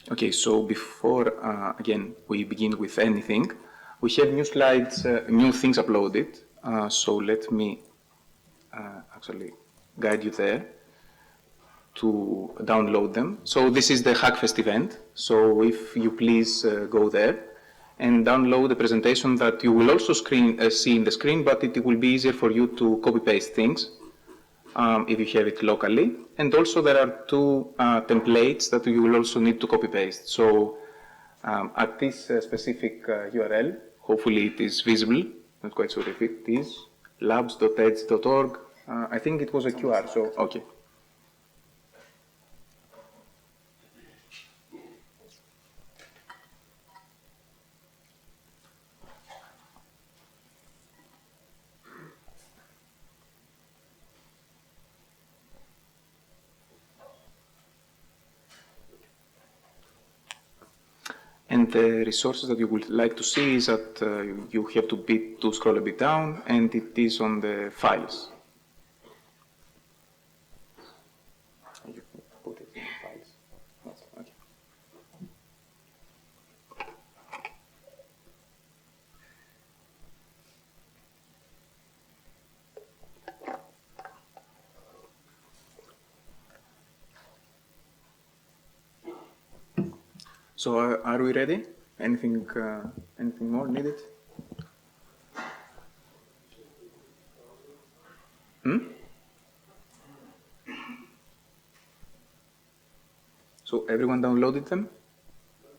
Okay, so before, again, we begin with anything, we have new slides, new things uploaded. So let me actually guide you there to download them. So this is the Hackfest event. So if you please go there and download the presentation that you will also see in the screen, but it will be easier for you to copy-paste things if you have it locally. And also there are two templates that you will also need to copy-paste. So at this specific URL, hopefully it is visible, not quite sure if it is, labs.edge.org. I think it was a QR, so okay. And the resources that you would like to see is that you have to scroll a bit down, and it is on the files. You put it in files. Okay. So are we ready? Anything more needed? So everyone downloaded them?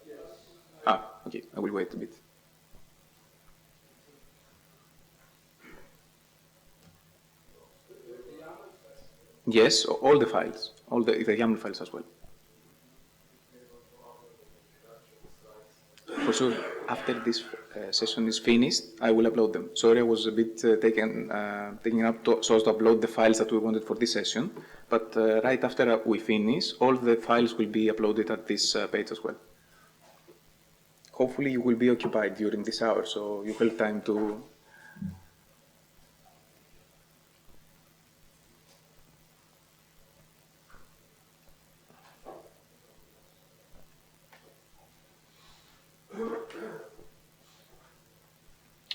Yes. Okay, I will wait a bit. Yes, all the files, all the YAML files as well. For sure, after this session is finished, I will upload them. Sorry, I was a bit taking up so as to upload the files that we wanted for this session. But right after we finish, all the files will be uploaded at this page as well. Hopefully you will be occupied during this hour, so you have time to...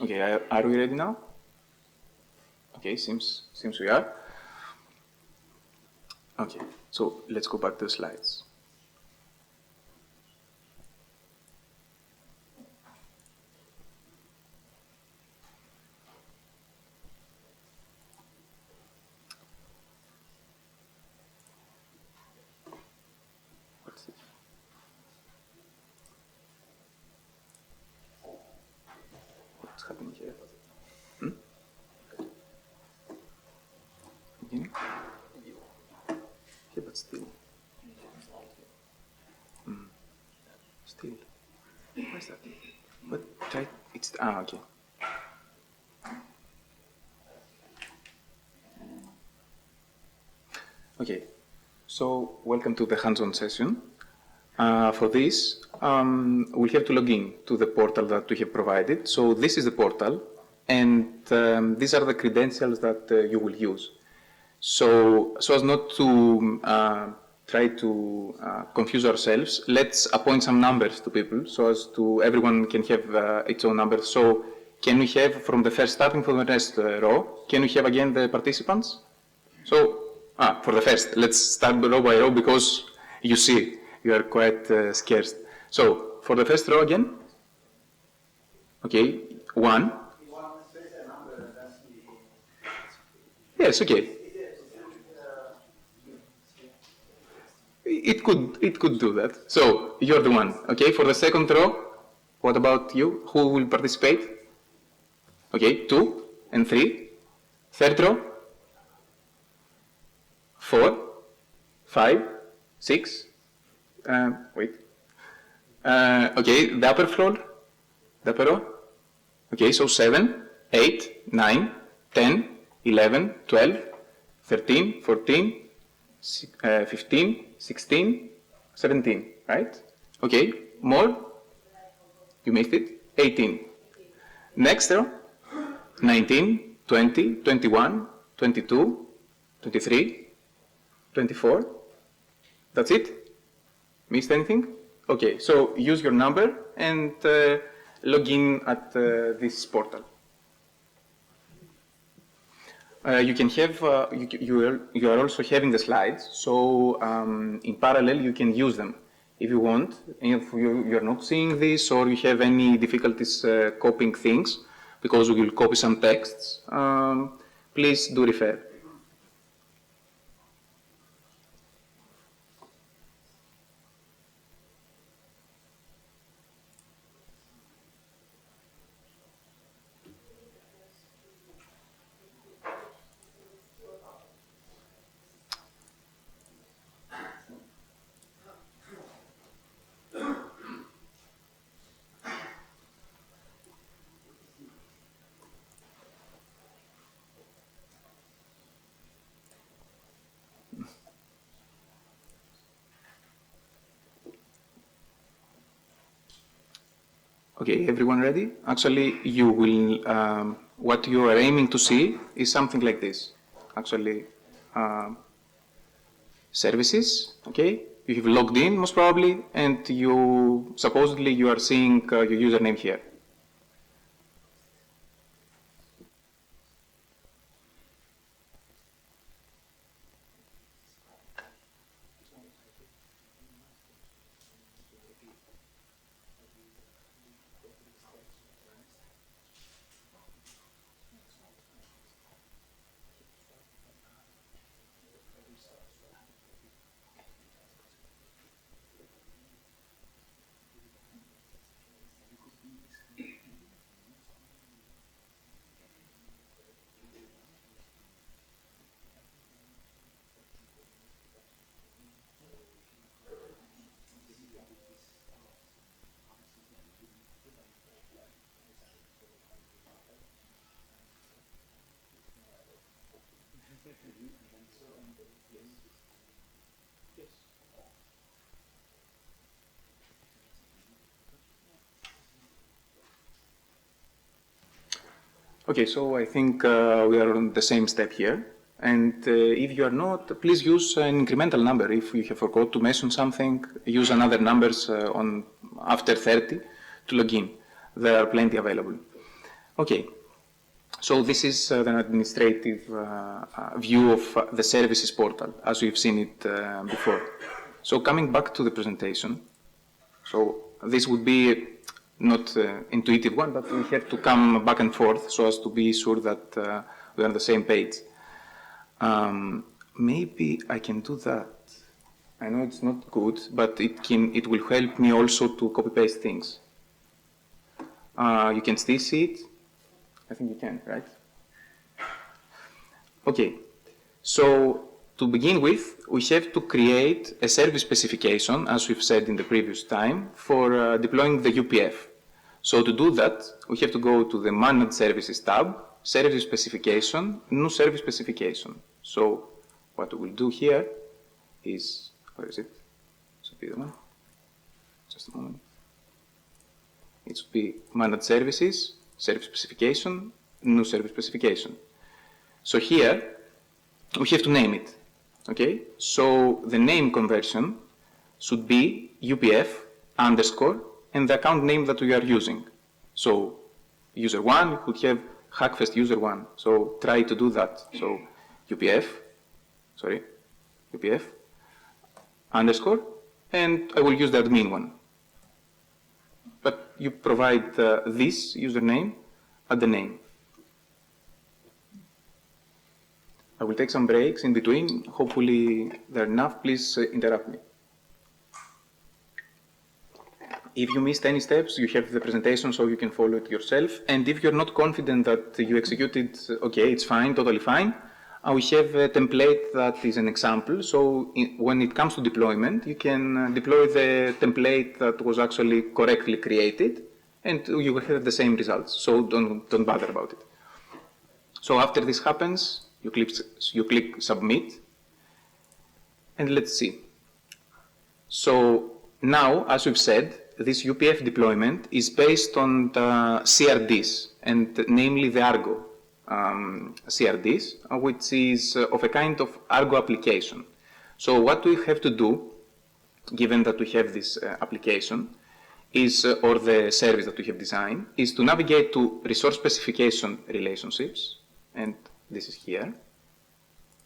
Okay, are we ready now? Okay, seems we are. Okay, so let's go back to the slides. What's it? What's happening here? Beginning? Yeah, but still. Still. Why is that? But try. It's okay. Okay. So welcome to the hands-on session. For this, we'll have to log in to the portal that we have provided. So this is the portal, and these are the credentials that you will use. So as not to try to confuse ourselves, let's appoint some numbers to people so as to everyone can have its own number. So can we have from the first, starting from the first row, can we have again the participants? So for the first, let's start row by row because you see, you are quite scarce. So for the first row again, okay, 1. Yes, okay. It could do that. So you're the one. Okay, for the second row, what about you? Who will participate? Okay, 2 and 3. Third row, 4, 5, 6. Wait. Okay, the upper floor, the upper row. Okay, so 7, 8, 9, 10, 11, 12, 13, 14, 15, 16, 17, right? Okay, more? You missed it? 18. Next row, 19, 20, 21, 22, 23, 24. That's it? Missed anything? Okay, so use your number and log in at this portal. You can have, you are also having the slides, so in parallel you can use them if you want. If you're not seeing this or you have any difficulties copying things, because we will copy some texts, please do refer. Okay, everyone ready? Actually, you will, what you are aiming to see is something like this. Actually, services, okay? You have logged in most probably, and you, supposedly you are seeing your username here. Okay, so I think we are on the same step here. And if you are not, please use an incremental number. If you have forgot to mention something, use another numbers on after 30 to log in. There are plenty available. Okay, so this is the administrative view of the services portal, as we've seen it before. So coming back to the presentation, so this would be not intuitive one, but we have to come back and forth so as to be sure that we are on the same page. Maybe I can do that. I know it's not good, but it will help me also to copy paste things. You can still see it. I think you can, right? Okay. So to begin with, we have to create a service specification, as we've said in the previous time, for deploying the UPF. So to do that, we have to go to the Manage Services tab, Service Specification, New Service Specification. So what we will do here is, where is it? Should be the one. Just a moment. It should be Manage Services, Service Specification, New Service Specification. So here, we have to name it. Okay, so the name conversion should be UPF underscore and the account name that we are using. So user 1 could have Hackfest user 1. So try to do that. So UPF underscore, and I will use the admin one. But you provide this username at the name. I will take some breaks in between. Hopefully they're enough. Please interrupt me. If you missed any steps, you have the presentation so you can follow it yourself. And if you're not confident that you executed, okay, it's fine, totally fine. We have a template that is an example. So when it comes to deployment, you can deploy the template that was actually correctly created, and you will have the same results. So don't bother about it. So after this happens, you click submit, and let's see. So now, as we've said, this UPF deployment is based on the CRDs, and namely the Argo CRDs, which is of a kind of Argo application. So what we have to do given that we have this application, is, or the service that we have designed, is to navigate to resource specification relationships, and this is here,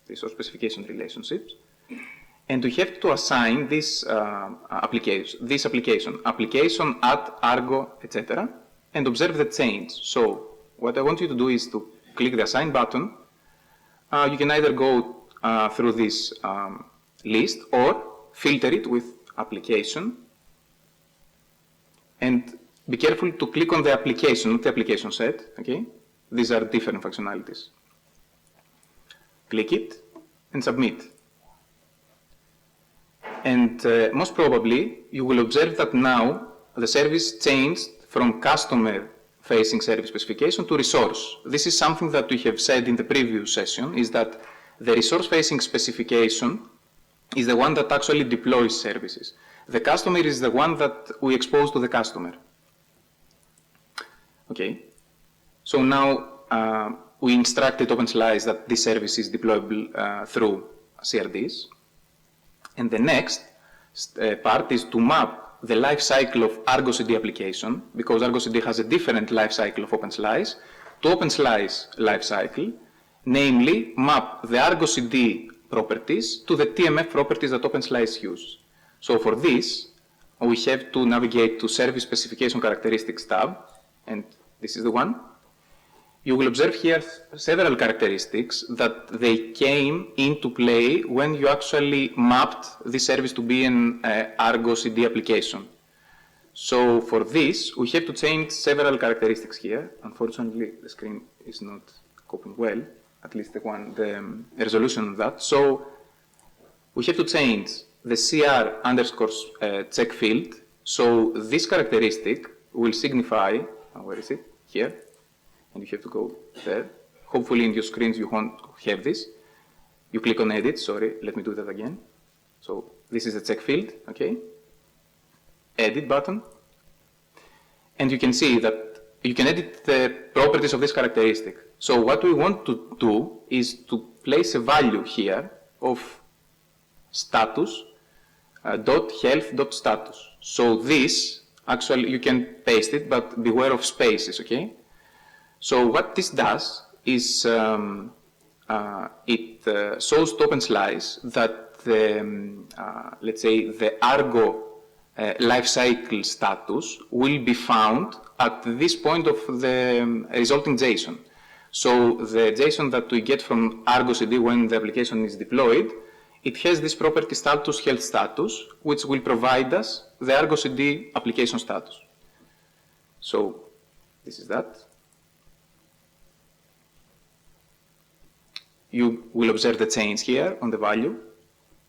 resource specification relationships, and we have to assign this application at Argo, etc., and observe the change. So what I want you to do is to click the assign button. You can either go through this list or filter it with application, and be careful to click on the application, not the application set, okay? These are different functionalities. Click it and submit. And most probably, you will observe that now the service changed from customer-facing service specification to resource. This is something that we have said in the previous session, is that the resource-facing specification is the one that actually deploys services. The customer is the one that we expose to the customer. Okay. So now we instructed OpenSlice that this service is deployable through CRDs. And the next part is to map the life cycle of Argo CD application, because Argo CD has a different life cycle of OpenSlice, to OpenSlice life cycle, namely map the Argo CD properties to the TMF properties that OpenSlice use. So for this, we have to navigate to Service Specification Characteristics tab, and this is the one. You will observe here several characteristics that they came into play when you actually mapped this service to be an Argo CD application. So for this, we have to change several characteristics here. Unfortunately, the screen is not coping well, at least the resolution of that. So we have to change the CR underscore check field. So this characteristic will signify, where is it? Here. And you have to go there. Hopefully in your screens you won't have this. You click on edit, sorry, let me do that again. So this is the check field, okay? Edit button. And you can see that you can edit the properties of this characteristic. So what we want to do is to place a value here of status dot health dot status. So this, actually you can paste it, but beware of spaces, okay? So what this does is it shows to OpenSlice that the, let's say, the Argo lifecycle status will be found at this point of the resulting JSON. So the JSON that we get from Argo CD when the application is deployed, it has this property status health status, which will provide us the Argo CD application status. So this is that. You will observe the change here on the value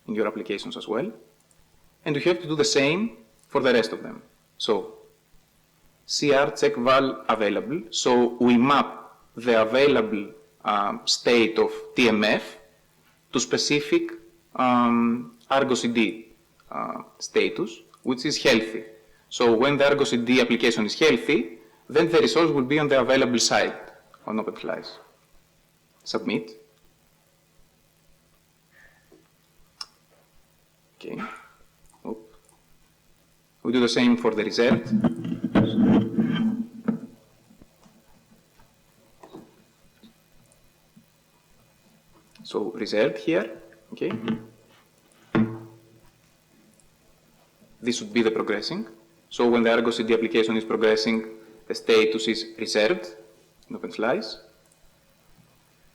in your applications as well. And you have to do the same for the rest of them. So CR check val available. So we map the available state of TMF to specific Argo CD status, which is healthy. So when the Argo CD application is healthy, then the resource will be on the available side on OpenSlice. Submit. Okay. We do the same for the result. So result here, okay. This would be the progressing. So when the Argo CD application is progressing, the status is reserved in OpenSlice.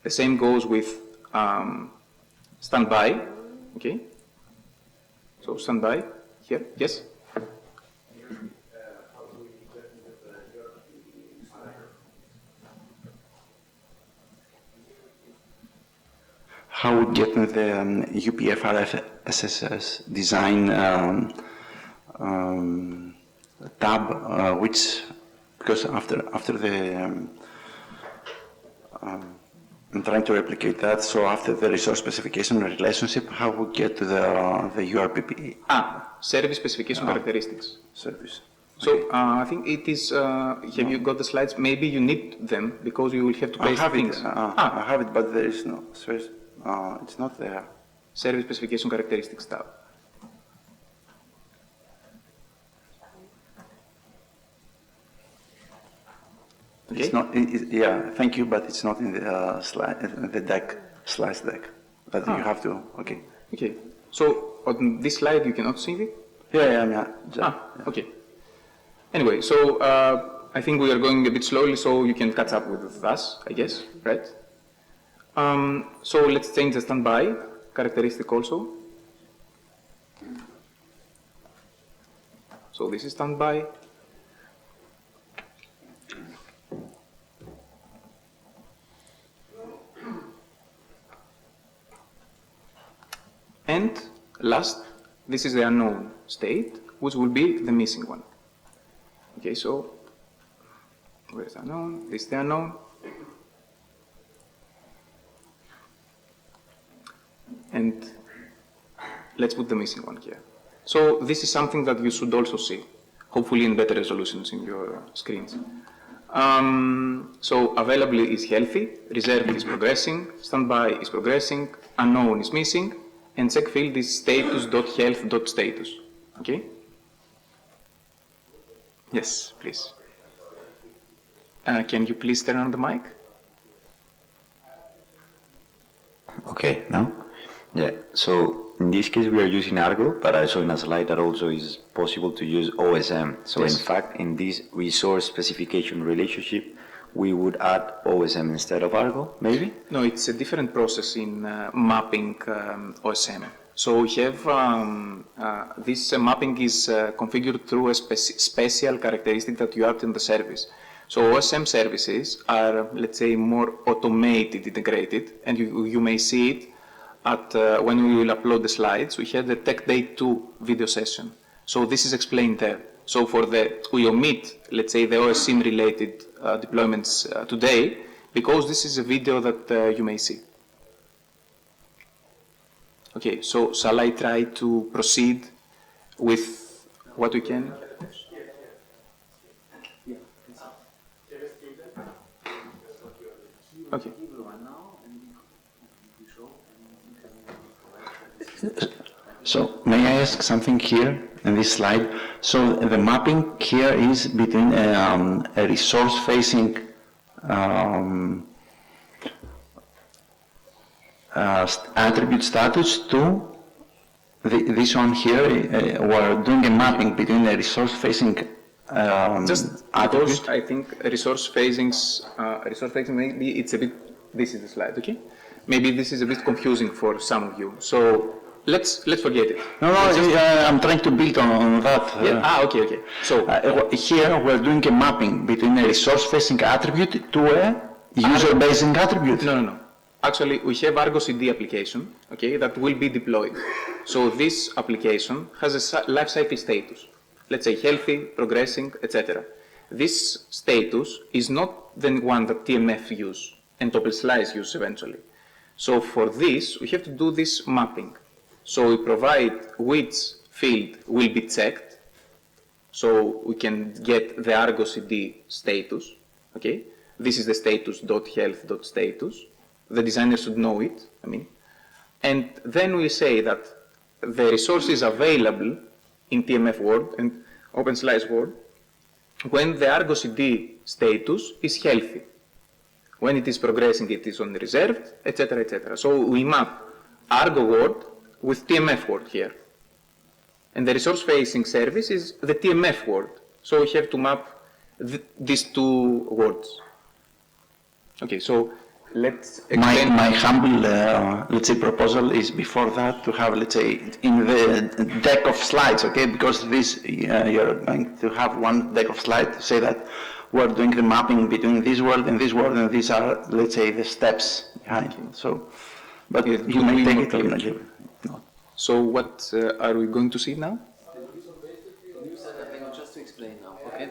The same goes with standby, okay. So standby here, yes? How we get the UPFRF SSS design tab, which, because after the I'm trying to replicate that. So after the resource specification relationship, how we get to the URPP? Service specification characteristics. Service. So I think it is. Have you got the slides? Maybe you need them because you will have to paste things. I have it, but there is no service. It's not there. Service specification characteristics tab. Okay? It's not, yeah, thank you, but it's not in the slide, the deck, slides deck. But you have to, okay. Okay. So on this slide you cannot see it? Yeah. Okay. Anyway, so I think we are going a bit slowly, so you can catch up with us, I guess, right? So let's change the standby characteristic also. So this is standby. And last, this is the unknown state, which will be the missing one. Okay, so where is the unknown? This is the unknown. And let's put the missing one here. So this is something that you should also see, hopefully in better resolutions in your screens. So available is healthy, reserved is progressing, standby is progressing, unknown is missing, and check field is status.health.status. Okay? Yes, please. Can you please turn on the mic? Okay, now? Yeah, so in this case we are using Argo, but I saw in a slide that also is possible to use OSM. So Yes. in fact, in this resource specification relationship, we would add OSM instead of Argo, maybe? No, it's a different process in mapping OSM. So we have this mapping is configured through a special characteristic that you add in the service. So OSM services are, let's say, more automated, integrated, and you may see it at when we will upload the slides. We had the Tech Day 2 video session. So this is explained there. So for we omit, let's say, the OSM related deployments today, because this is a video that you may see. Okay, so shall I try to proceed with what we can? Okay. So may I ask something here in this slide? So the mapping here is between a resource-facing attribute status to this one here. We're doing a mapping between a resource-facing Just attribute. because I think resource phasing maybe it's a bit. This is the slide, okay? Maybe this is a bit confusing for some of you. So let's forget it. No, I'm trying to build on that. Yeah. Okay. So Here we're doing a mapping between a resource-facing attribute to a user-basing attribute. no. Actually, we have Argo CD application, okay, that will be deployed. So this application has a life cycle status. Let's say healthy, progressing, etc. This status is not the one that TMF use and ToppelSlice use eventually. So for this, we have to do this mapping. So we provide which field will be checked, so we can get the Argo CD status. Okay, this is the status.health.status. The designer should know it. And then we say that the resource is available in TMF world and OpenSlice world when the Argo CD status is healthy. When it is progressing, it is on reserved, etc., etc. So we map Argo world with TMF world here. And the resource-facing service is the TMF world. So we have to map these two worlds. Okay, so let's explain. My humble, let's say, proposal is before that to have, let's say, in the deck of slides, okay? Because this, you're going to have one deck of slides to say that we're doing the mapping between this world, and these are, let's say, the steps behind. So, but you may take it or not. No. So what are we going to see now? Just to explain now, okay?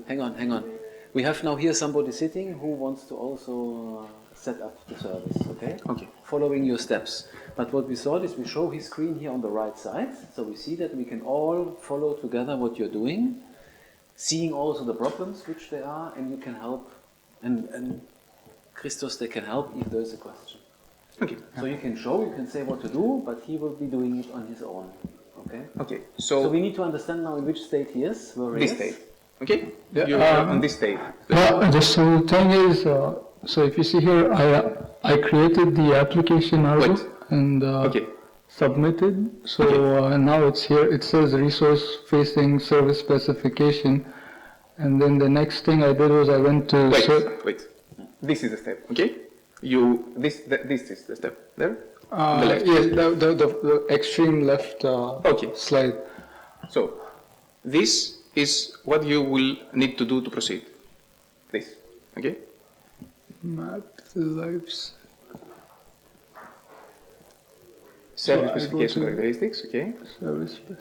Hang on. We have now here somebody sitting who wants to also set up the service, okay? Okay. Following your steps. But what we thought is we show his screen here on the right side, so we see that we can all follow together what you're doing, seeing also the problems which there are, and you can help, and Christos, they can help if there's a question. Okay. So you can show, you can say what to do, but he will be doing it on his own, okay? Okay. So we need to understand now in which state he is, where he This is. state. Okay? Yeah, You're on this state. So the thing is, so if you see here, I created the application argo Wait. and Okay. submitted. So Okay. now it's here. It says resource-facing service specification, and then the next thing I did was I went to Wait. This is the step, okay? This is the step. There? On the left. yes, the extreme left Okay. slide. So, this is what you will need to do to proceed. This, okay? Map the lives. Service So I go specification to- characteristics, okay? Service spec.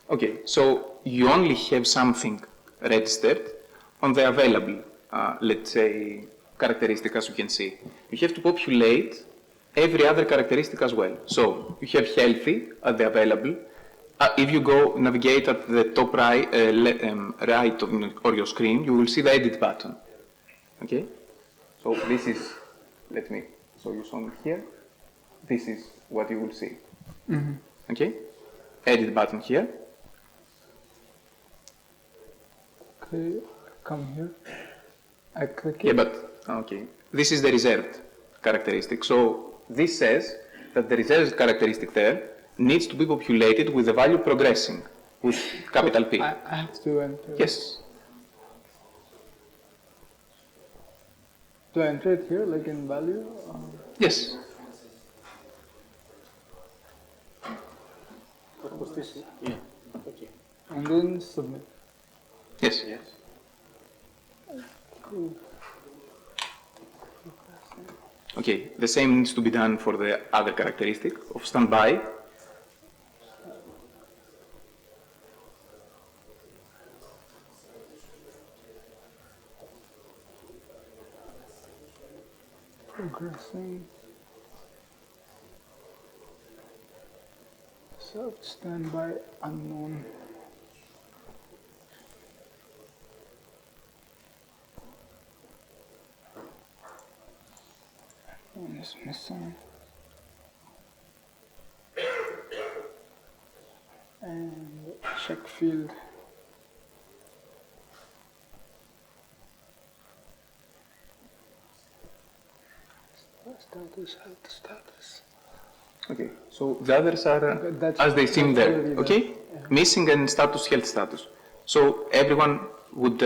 Okay, so you only have something registered on the available, let's say, characteristic, as you can see. You have to populate every other characteristic as well. So you have healthy at the available. If you go navigate at the top right, right of your screen, you will see the edit button. Okay? So this is, let me show you something here. This is what you will see. Okay? Edit button here. Okay, come here. I click Yeah, it. but, okay. This is the reserved characteristic. So this says that the reserved characteristic there needs to be populated with the value progressing with capital P. I have to enter. Yes. Do I enter it here, like in value? Yes. And then submit. Yes. Okay, the same needs to be done for the other characteristic of standby. Progressing. Set standby unknown. One is missing. And check field. Status, health status. Okay, so the others are That's- as they seem that's there, already there. okay? Missing and status, health status. So everyone would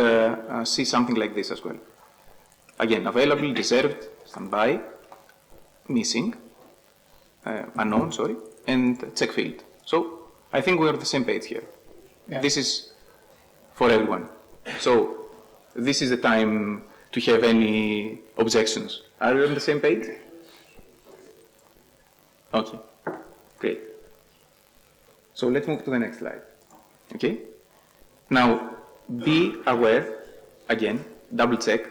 see something like this as well. Again, available, reserved, standby, missing, unknown, sorry, and check field. So I think we are on the same page here. Yeah. This is for everyone. So this is the time to have any objections. Are we on the same page? Okay, great. So let's move to the next slide. Okay? Now, be aware, again, double check,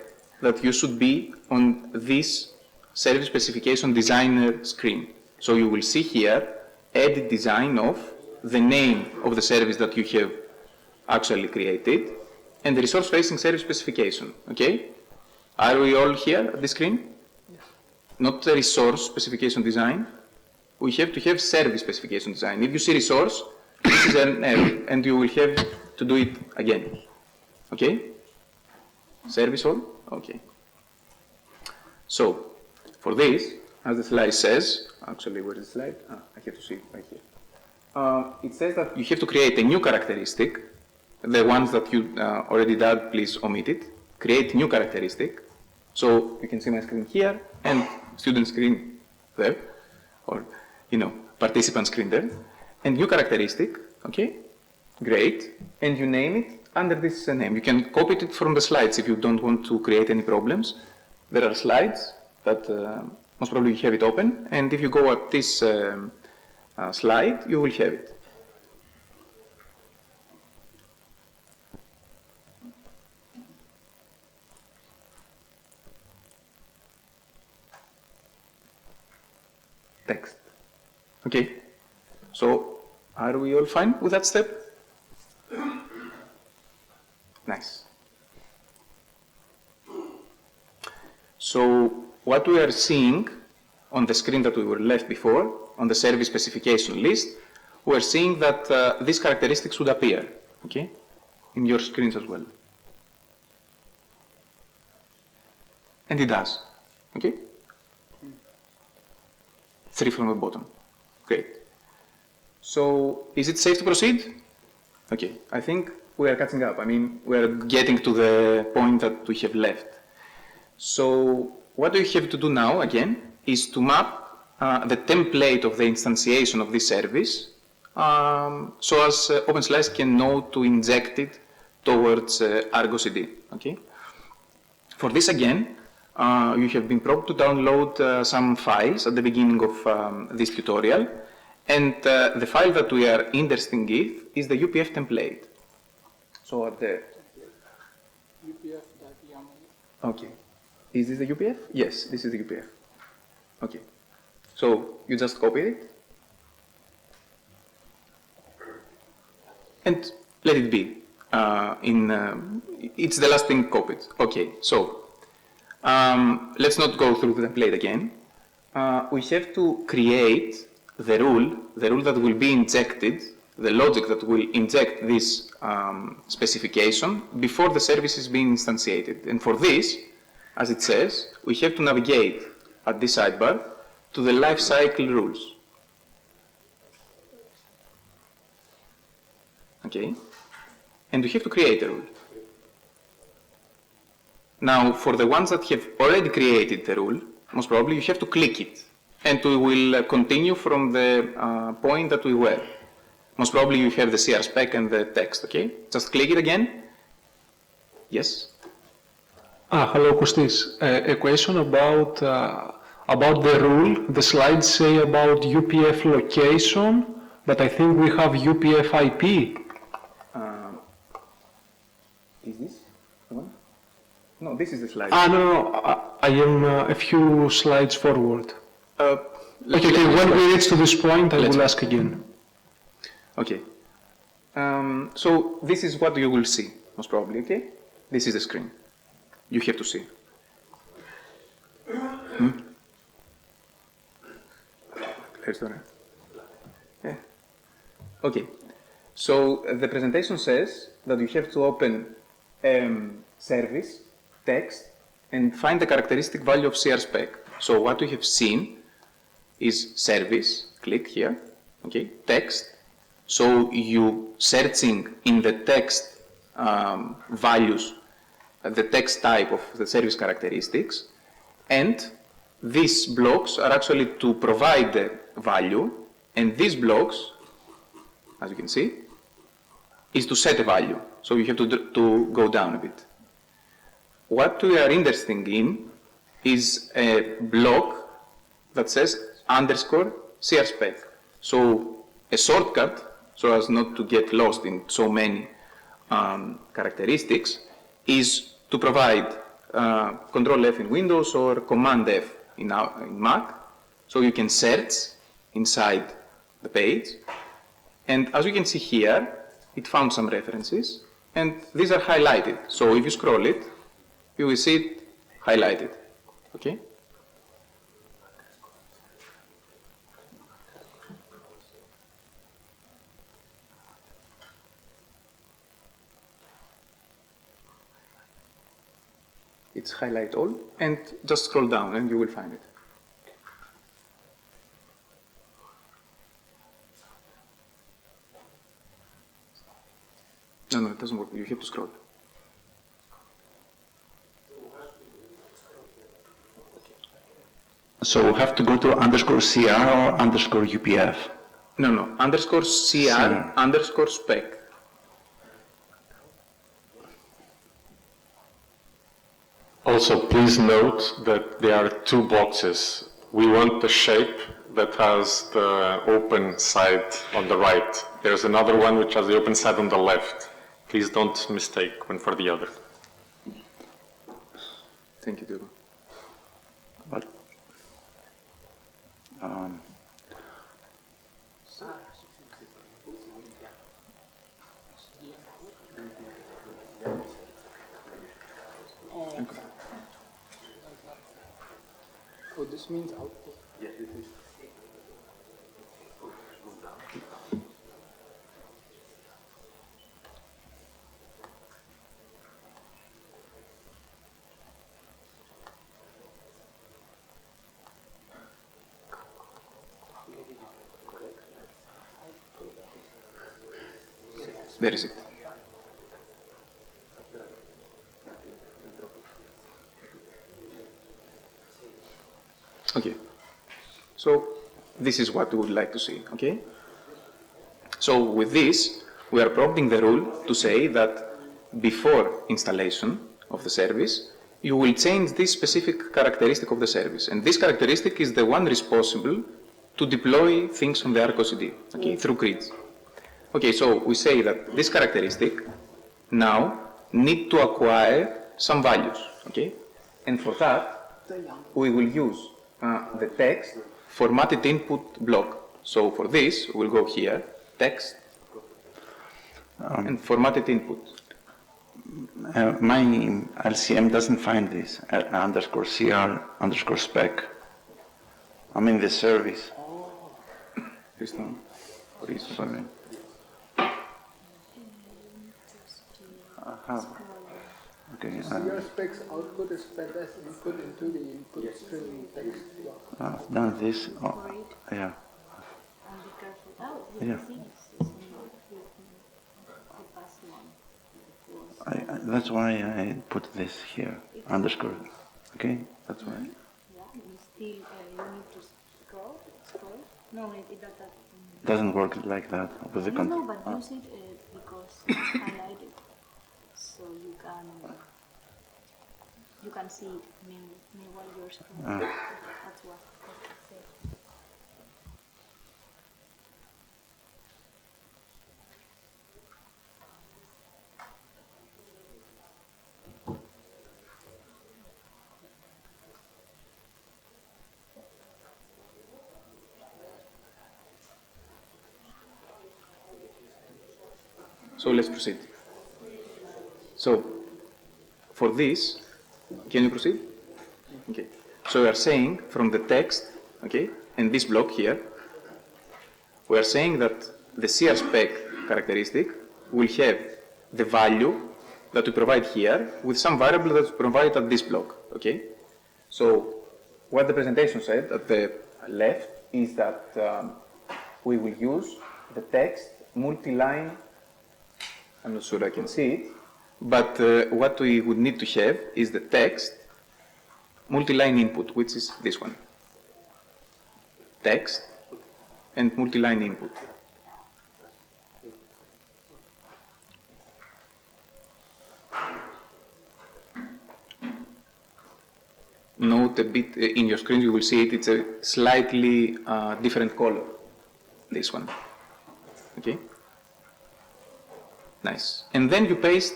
that you should be on this service specification designer screen. So you will see here, edit design of the name of the service that you have actually created and the resource facing service specification. Okay? Are we all here at the screen? Yes. Not the resource specification design. We have to have service specification design. If you see resource, this is an error, and you will have to do it again. Okay? Service all? Okay. So, for this, as the slide says, actually, where is the slide? I have to see it right here. It says that you have to create a new characteristic. The ones that you already did, please omit it. Create new characteristic. So, you can see my screen here, and student screen there, or participant screen there, and new characteristic, okay, great, and you name it under this name. You can copy it from the slides if you don't want to create any problems. There are slides that most probably you have it open, and if you go at this slide, you will have it. Text. Okay, so are we all fine with that step? Nice. So what we are seeing on the screen that we were left before, on the service specification list, we're seeing that these characteristics would appear, okay, in your screens as well. And it does, okay? 3 from the bottom, great. So, is it safe to proceed? Okay, I think we are catching up. I mean, we are getting to the point that we have left. So, what we have to do now, again, is to map the template of the instantiation of this service so as OpenSlice can know to inject it towards Argo CD, okay? For this, again, you have been prompted to download some files at the beginning of this tutorial, and the file that we are interested in is the UPF template. So at the UPF.yaml. Okay. Is this the UPF? Yes, this is the UPF. Okay. So you just copy it and let it be. It's the last thing copied. Okay. So let's not go through the template again. We have to create the rule that will be injected, the logic that will inject this specification before the service is being instantiated. And for this, as it says, we have to navigate at this sidebar to the lifecycle rules. Okay? And we have to create a rule. Now, for the ones that have already created the rule, most probably you have to click it. And we will continue from the point that we were. Most probably you have the CR spec and the text, okay? Just click it again. Yes? Hello, Kostis. A question about the rule. The slides say about UPF location, but I think we have UPF IP. Is this the one? No, this is the slide. No. I am a few slides forward. Okay, when we reach to this point, I will ask again. Okay. So this is what you will see, most probably, okay? This is the screen. You have to see. Yeah. Okay. So the presentation says that you have to open service, text, and find the characteristic value of CR spec. So what we have seen is service, click here, okay, text. So you searching in the text values, the text type of the service characteristics, and these blocks are actually to provide the value, and these blocks, as you can see, is to set a value. So you have to go down a bit. What we are interested in is a block that says _ CR spec. So a shortcut, so as not to get lost in so many characteristics, is to provide Control F in Windows or Command F in Mac, so you can search inside the page. And as you can see here, it found some references, and these are highlighted. So if you scroll it, you will see it highlighted. Okay? It's highlight all, and just scroll down and you will find it. No, it doesn't work. You have to scroll. So we have to go to _CR or _UPF? No, _CR _spec. Also, please note that there are two boxes. We want the shape that has the open side on the right. There's another one which has the open side on the left. Please don't mistake one for the other. Thank you, Diego. But, Oh, this means output. Yeah, this is. there is it. Okay, so this is what we would like to see, okay? So with this, we are prompting the rule to say that before installation of the service, you will change this specific characteristic of the service. And this characteristic is the one responsible to deploy things on the ArcOCD, okay, through grids. Okay, so we say that this characteristic now need to acquire some values, okay? And for that, we will use the text formatted input block. So for this, we'll go here, text, and formatted input. My LCM doesn't find this underscore CR underscore spec. I'm in the service. This one. Sorry. Okay. Your specs output is fed as input into the input string text block. I've done this. Oh, yeah. Yeah. That's why I put this here, underscore. Okay, that's why. Yeah, and still you need to scroll. No, it doesn't. Doesn't work like that with the No, but use it because it's highlighted, so you can see it while you're scrolling. That's what it says. So let's proceed. So for this, can you proceed? Okay. So we are saying from the text, okay, and this block here, we are saying that the CR spec characteristic will have the value that we provide here with some variable that's provided at this block, okay? So what the presentation said at the left is that we will use the text multi-line. I'm not sure I can see it, but what we would need to have is the text multi-line input, which is this one. Text and multi-line input. Note a bit in your screen, you will see it, it's a slightly different color, this one. Okay? Nice. And then you paste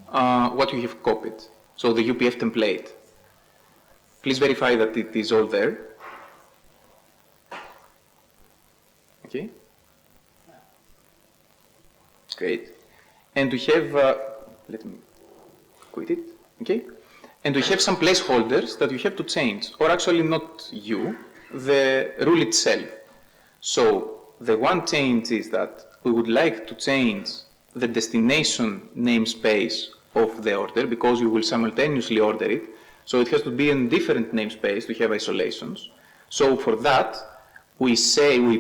what you have copied. So the UPF template. Please verify that it is all there. Okay? Great. And we have, let me quit it. Okay? And we have some placeholders that you have to change, or actually not you, the rule itself. So the one change is that we would like to change the destination namespace of the order because you will simultaneously order it. So it has to be in different namespace to have isolations. So for that, we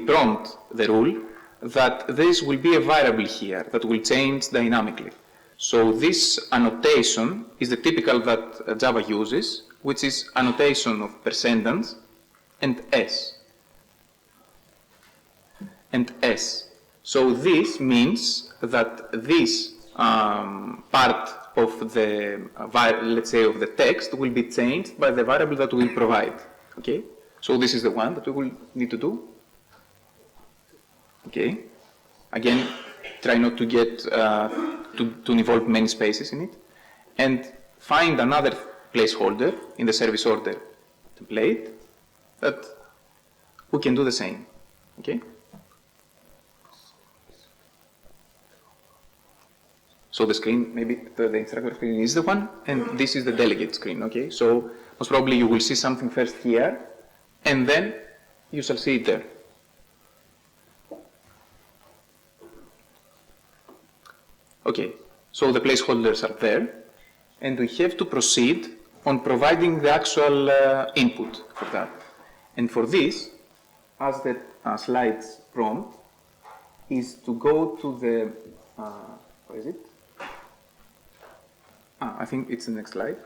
prompt the rule that this will be a variable here that will change dynamically. So this annotation is the typical that Java uses, which is annotation of percentance and S. And S. So this means that this part of the, let's say, of the text will be changed by the variable that we will provide. Okay? So this is the one that we will need to do. Okay? Again, try not to get to involve many spaces in it, and find another placeholder in the service order template that we can do the same. Okay? So the screen, maybe the instructor screen is the one, and this is the delegate screen. Okay? So most probably you will see something first here, and then you shall see it there. Okay, so the placeholders are there, and we have to proceed on providing the actual input for that. And for this, as the slides prompt, is to go to the where is it? I think it's the next slide.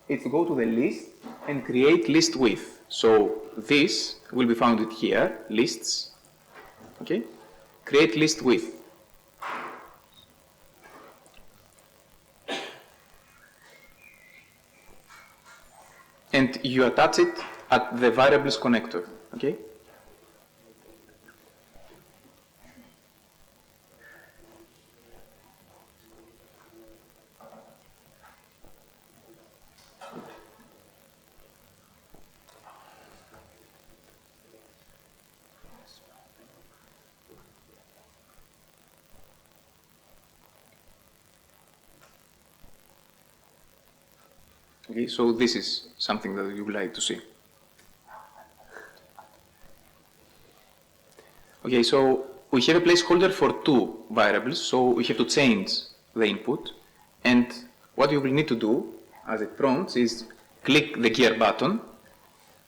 It's to go to the list and create list with. So this will be found here, lists. Okay? Create list with. And you attach it at the variables connector. Okay? Okay, so this is something that you would like to see. Okay, so we have a placeholder for two variables, so we have to change the input. And what you will need to do as it prompts is click the gear button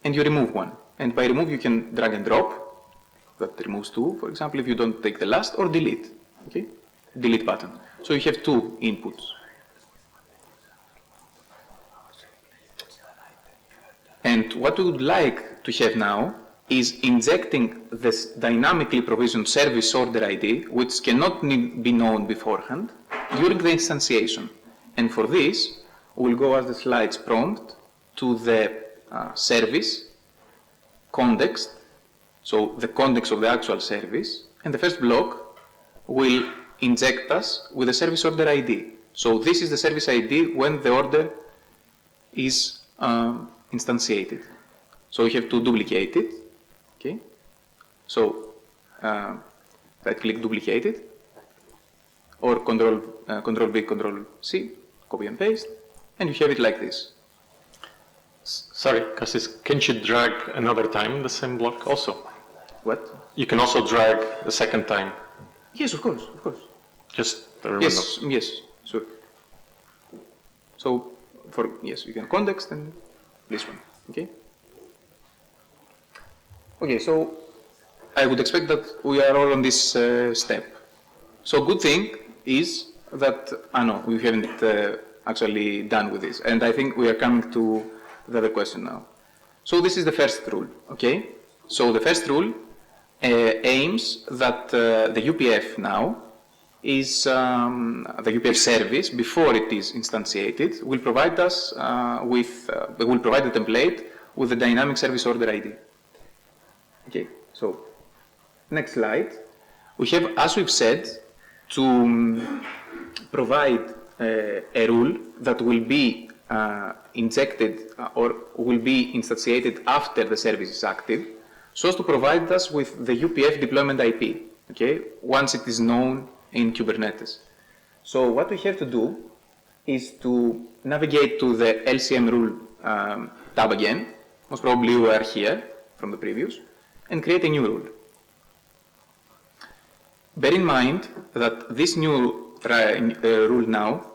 and you remove one. And by remove you can drag and drop, that removes two, for example, if you don't take the last, or delete. Okay, delete button. So you have two inputs. And what we would like to have now is injecting this dynamically provisioned service order ID, which cannot be known beforehand, during the instantiation. And for this, we'll go as the slides prompt to the service context, so the context of the actual service, and the first block will inject us with the service order ID. So this is the service ID when the order is instantiated. So we have to duplicate it. Okay. So right-click duplicate it, or Control V, Control C, copy and paste, and you have it like this. Sorry, Cassis, can you drag another time the same block also? What? You can also drag the second time. Yes, of course, of course. Just remember. Yes, yes, sure. So yes, you can context and this one. Okay. Okay, so I would expect that we are all on this step. So good thing is that no, we haven't actually done with this, and I think we are coming to the other question now. So this is the first rule. Okay. So the first rule aims that the UPF now is the UPF service before it is instantiated will provide us will provide the template with the dynamic service order ID. Okay, so next slide. We have, as we've said, to provide a rule that will be injected or will be instantiated after the service is active, so as to provide us with the UPF deployment IP. Okay, once it is known in Kubernetes. So what we have to do is to navigate to the LCM rule tab again. Most probably we are here from the previous, and create a new rule. Bear in mind that this new rule now,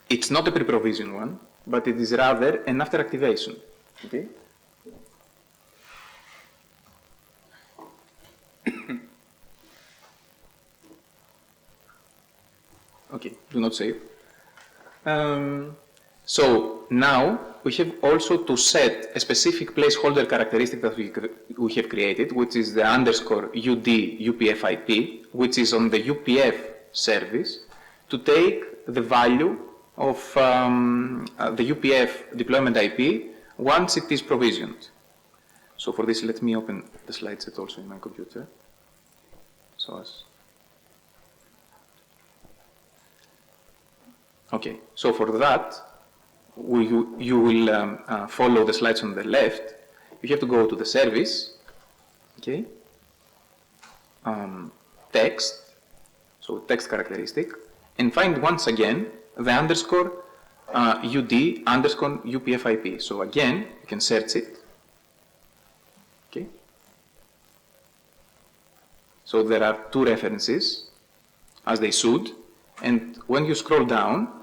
it's not a pre-provisioned one, but it is rather an after activation. Okay? Okay, do not save. So now we have also to set a specific placeholder characteristic that we have created, which is the _UD UPF IP, which is on the UPF service, to take the value of the UPF deployment IP once it is provisioned. So for this, let me open the slide set also in my computer. Okay, so for that, you will follow the slides on the left. You have to go to the service, okay, text, so text characteristic, and find once again the _UD _UPF IP. So again, you can search it, okay. So there are two references, as they should, and when you scroll down,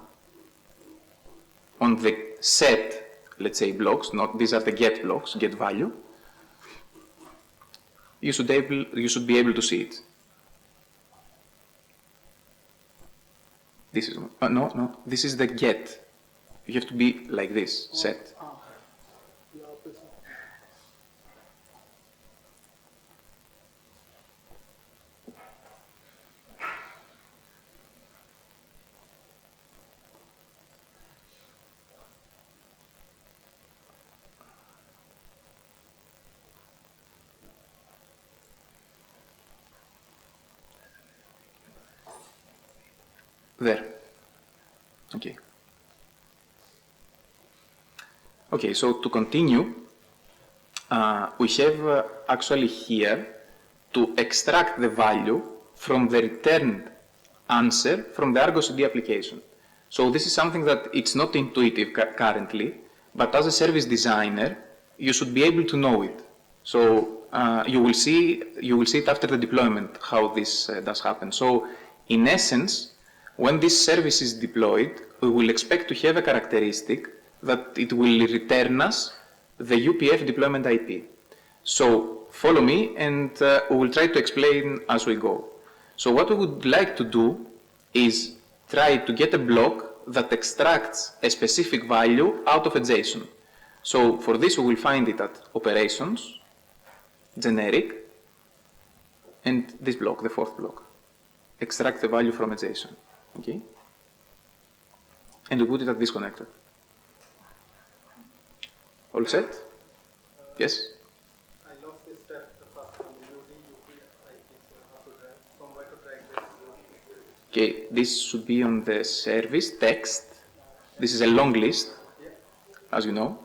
on the set, let's say, blocks, not these are the get blocks, get value, you should be able to see it. This is, no, this is the get. You have to be like this, set. There. Okay. Okay, so to continue, we have actually here to extract the value from the returned answer from the Argo CD application. So this is something that it's not intuitive currently, but as a service designer, you should be able to know it. So you will see it after the deployment how this does happen. So in essence, when this service is deployed, we will expect to have a characteristic that it will return us the UPF deployment IP. So follow me and we will try to explain as we go. So what we would like to do is try to get a block that extracts a specific value out of a JSON. So for this we will find it at operations, generic, and this block, the fourth block. Extract the value from a JSON. Okay? And we put it at this connector. All set? Yes? I lost this step, the first one, using UPF IP, so how to drag, from where to drag this. Okay, this should be on the service text. This is a long list, as you know.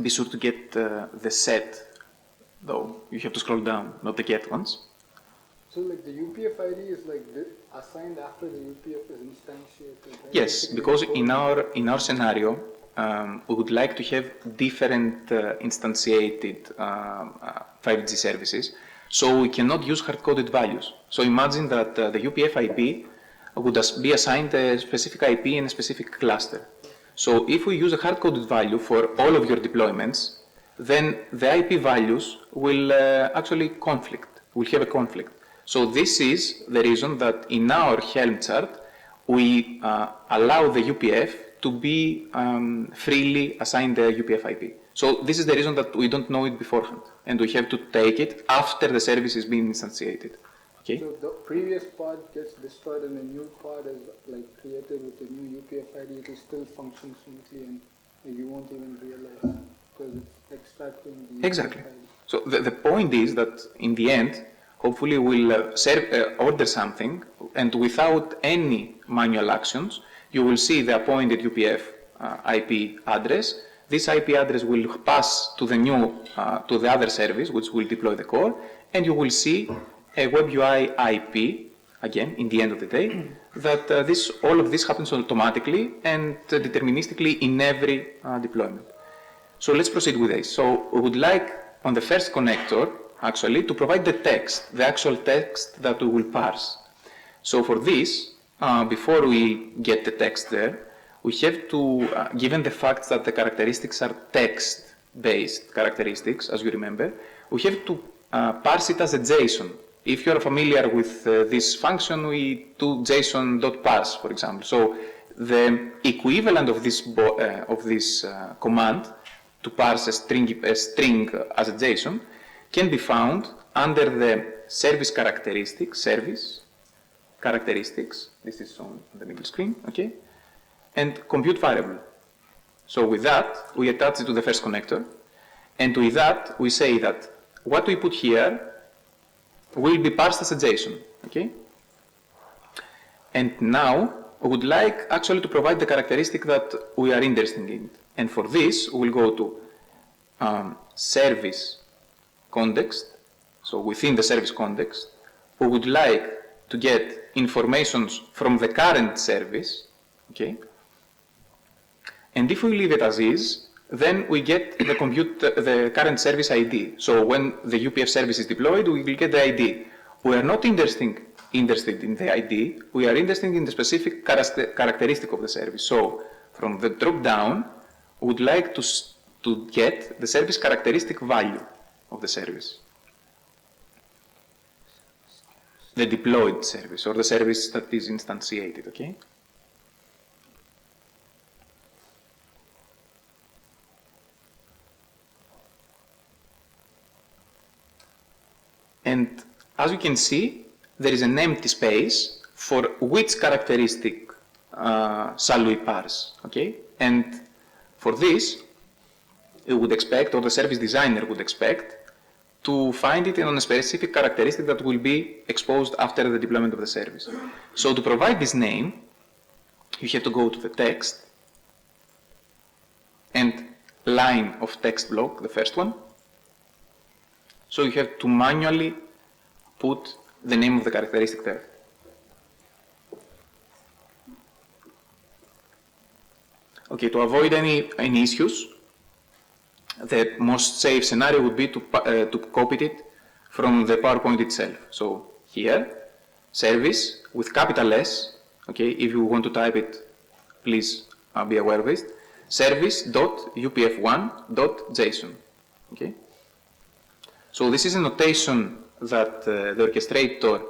Be sure to get the set, though. You have to scroll down, not the get ones. So like the UPF ID is like assigned after the UPF is instantiated, right? Yes, because in our scenario, we would like to have different instantiated 5G services, so we cannot use hard-coded values. So imagine that the UPF IP would be assigned a specific IP in a specific cluster. So if we use a hard-coded value for all of your deployments, then the IP values will actually conflict, will have a conflict. So this is the reason that in our Helm chart, we allow the UPF to be freely assigned the UPF IP. So this is the reason that we don't know it beforehand, and we have to take it after the service is being instantiated. Okay? So the previous part gets destroyed and a new part is like created with the new UPF ID. It will still function smoothly and you won't even realize because it's extracting the Exactly. UPF ID. So the point is that in the end, hopefully we'll order something and without any manual actions, you will see the appointed UPF IP address. This IP address will pass to the new, to the other service which will deploy the core, and you will see a web UI IP, again, in the end of the day, that all of this happens automatically and deterministically in every deployment. So let's proceed with this. So we would like, on the first connector, actually, to provide the text, the actual text that we will parse. So for this, before we get the text there, we have to, given the fact that the characteristics are text-based characteristics, as you remember, we have to parse it as a JSON. If you are familiar with this function, we do JSON.parse, for example. So the equivalent of this command to parse a string as a JSON can be found under the service characteristics, this is on the middle screen, okay, and compute variable. So with that, we attach it to the first connector, and with that, we say that what we put here will be parsed as a JSON, okay? And now, we would like actually to provide the characteristic that we are interested in. And for this, we will go to service context. So within the service context, we would like to get informations from the current service, okay? And if we leave it as is, then we get the current service ID. So when the UPF service is deployed, we will get the ID. We are not interested interested in the ID, we are interested in the specific characteristic of the service. So from the drop-down, we would like to get the service characteristic value of the service. The deployed service, or the service that is instantiated, okay? And as you can see, there is an empty space for which characteristic shall we parse, okay? And for this, you would expect, or the service designer would expect, to find it on a specific characteristic that will be exposed after the deployment of the service. So to provide this name, you have to go to the text and line of text block, the first one. So you have to manually put the name of the characteristic there. Okay, to avoid any issues, the most safe scenario would be to copy it from the PowerPoint itself. So here, service with capital S, okay, if you want to type it, please be aware of this, service.upf1.json, okay. So this is a notation that the orchestrator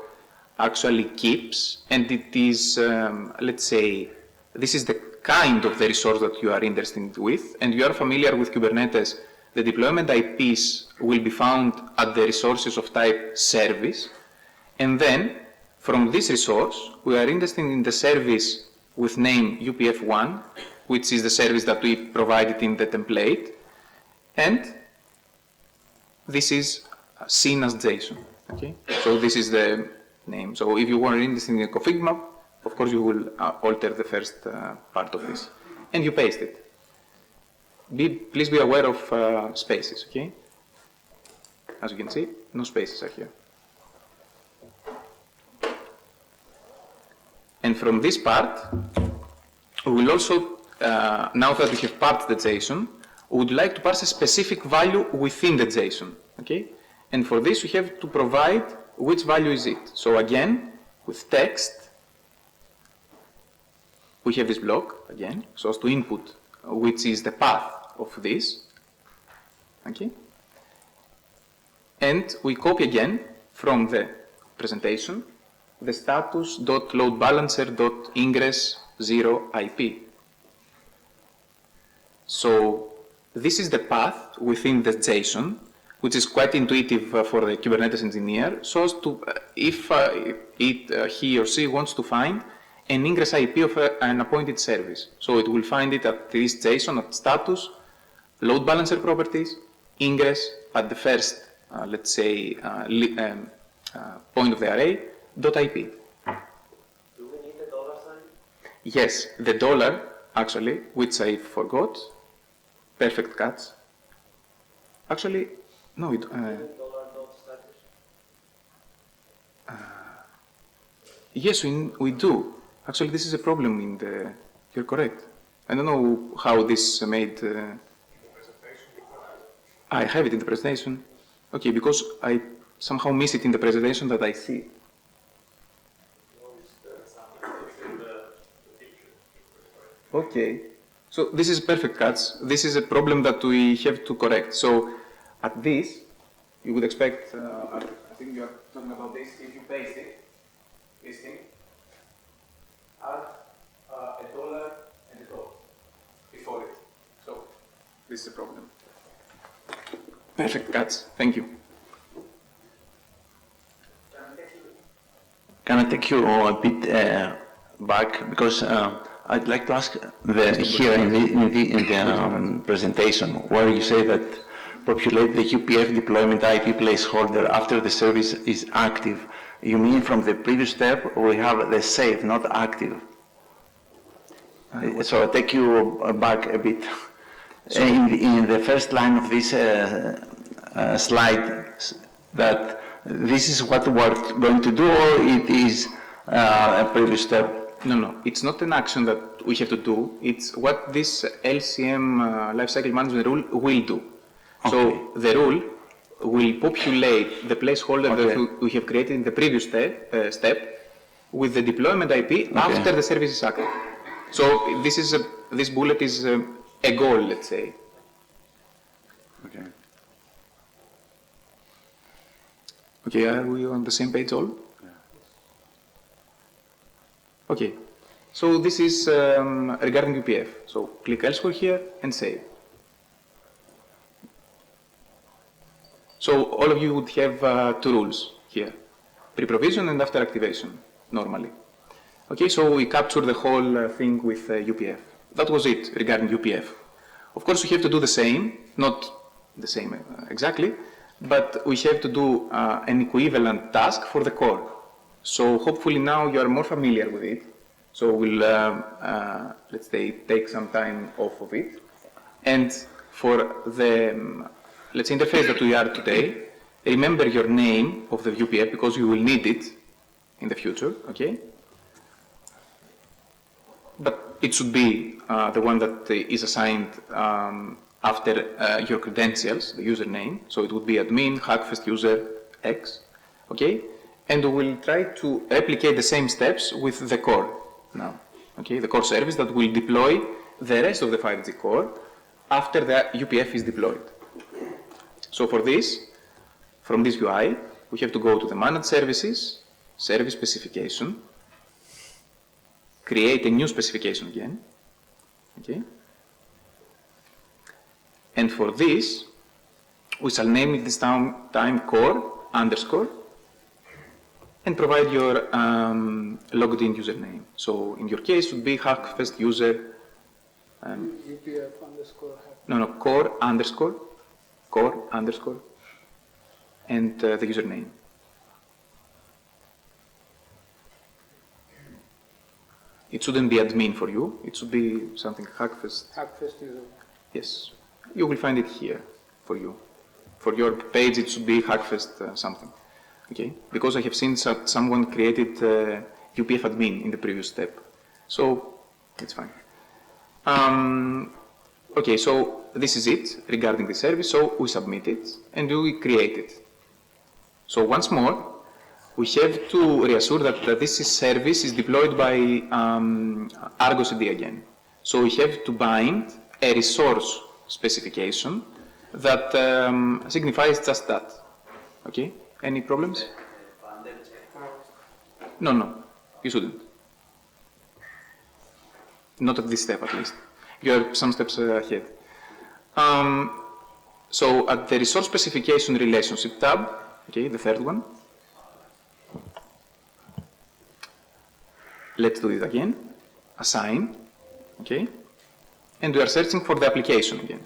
actually keeps, and it is, let's say, this is the kind of the resource that you are interested with, and you are familiar with Kubernetes. The deployment IPs will be found at the resources of type service, and then from this resource, we are interested in the service with name UPF1, which is the service that we provided in the template, and this is seen as JSON, okay? So this is the name. So if you are interested in the config map, of course you will alter the first part of this, and you paste it. Please be aware of spaces, okay? As you can see, no spaces are here. And from this part, we will also, now that we have parsed the JSON, we would like to parse a specific value within the JSON, okay? And for this, we have to provide which value is it. So again, with text, we have this block again, so as to input which is the path of this, okay? And we copy again from the presentation the status.loadbalancer.ingress0IP. So this is the path within the JSON, which is quite intuitive for the Kubernetes engineer, so as to, if he or she wants to find an ingress IP of an appointed service. So it will find it at this JSON at status, load balancer properties, ingress at the first, let's say, point of the array, .ip. Do we need the $sign? Yes, the dollar, actually, which I forgot, perfect catch. Actually, no, it, yes, we do. Actually, this is a problem in the, you're correct. I don't know how this made, I have it in the presentation. Okay, because I somehow miss it in the presentation that I see. Okay, so this is perfect catch. This is a problem that we have to correct. So at this, you would expect, I think you are talking about this, if you paste it, this thing, add a dollar and a dot before it. So this is a problem. Perfect catch, thank you. Can I take you a bit back, because I'd like to ask here in the presentation where you say that populate the UPF deployment IP placeholder after the service is active. You mean from the previous step we have the save, not active? So I'll take you back a bit. In the first line of this slide, that this is what we're going to do, or it is a previous step? No, it's not an action that we have to do. It's what this LCM lifecycle management rule will do. Okay. So the rule will populate the placeholder that we have created in the previous step with the deployment IP after the service is active. So this bullet is a goal, let's say. Okay. Okay, are we on the same page all? Okay, so this is regarding UPF. So click elsewhere here and save. So all of you would have two rules here, pre-provision and after activation, normally. Okay, so we capture the whole thing with UPF. That was it regarding UPF. Of course, we have to do the same, not the same exactly, but we have to do an equivalent task for the core. So hopefully now you are more familiar with it. So we'll, let's say, take some time off of it. And for the, let's say, interface that we are today, remember your name of the UPF because you will need it in the future, okay? But it should be the one that is assigned after your credentials, the username. So it would be admin, Hackfest user X, okay? And we will try to replicate the same steps with the core now, okay? The core service that will deploy the rest of the 5G core after the UPF is deployed. So for this, from this UI, we have to go to the Manage Services, Service Specification, create a new specification again, okay? And for this, we shall name it this time core underscore and provide your logged in username. So in your case, it would be Hackfest user. UPF underscore hack. No, core underscore, and the username. It shouldn't be admin for you. It should be something Hackfest. Hackfest user. Yes, you will find it here for you. For your page, it should be Hackfest something. Okay, because I have seen someone created UPF admin in the previous step, so it's fine. Okay, so this is it regarding the service. So we submit it and we create it. So once more, we have to reassure that this service is deployed by Argo CD again. So we have to bind a resource specification that signifies just that. Okay, any problems? No, you shouldn't. Not at this step, at least. You are some steps ahead. So at the resource specification relationship tab, okay, the third one, let's do it again, assign, okay, and we are searching for the application again.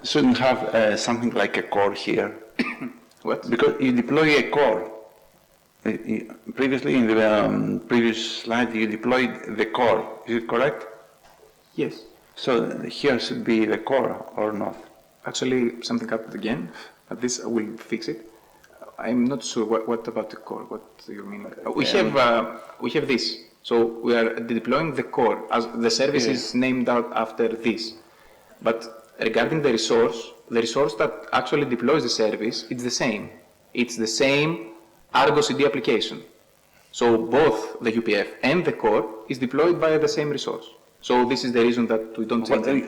Shouldn't have something like a core here. What? Because you deploy a core. Previously, in the previous slide, you deployed the core. Is it correct? Yes. So here should be the core or not? Actually, something happened again, but this I will fix it. I'm not sure what about the core, what you're meaning. We have this. So we are deploying the core as the service is named out after this. But regarding the resource that actually deploys the service, it's the same. It's the same Argo CD application. So both the UPF and the core is deployed by the same resource. So this is the reason that we don't change it.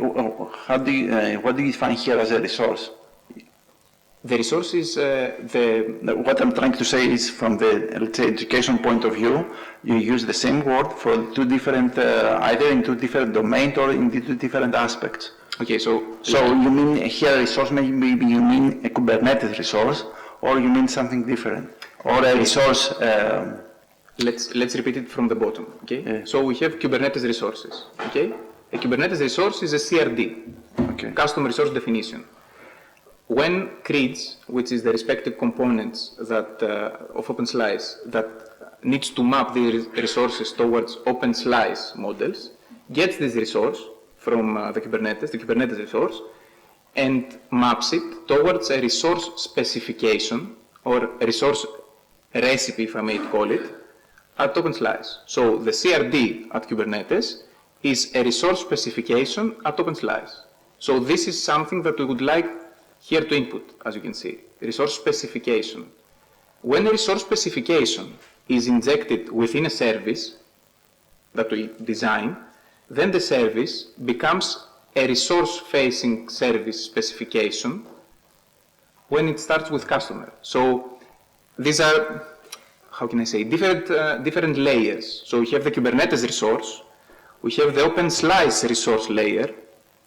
What do you find here as a resource? The resource is What I'm trying to say is from the, let's say, education point of view, you use the same word for two different, either in two different domains or in two different aspects. Okay, so you mean here resource, maybe you mean a Kubernetes resource, or you mean something different, or a resource. Let's repeat it from the bottom. Okay. Yeah. So we have Kubernetes resources. Okay. A Kubernetes resource is a CRD. Okay. Custom resource definition. When CRIDs, which is the respective components that of OpenSlice that needs to map the resources towards OpenSlice models, gets this resource from the Kubernetes resource, and maps it towards a resource specification or a resource recipe, if I may call it, at OpenSlice. So the CRD at Kubernetes is a resource specification at OpenSlice. So this is something that we would like here to input, as you can see, resource specification. When a resource specification is injected within a service that we design, then the service becomes a resource-facing service specification when it starts with customer. So these are, how can I say, different layers. So we have the Kubernetes resource, we have the OpenSlice resource layer,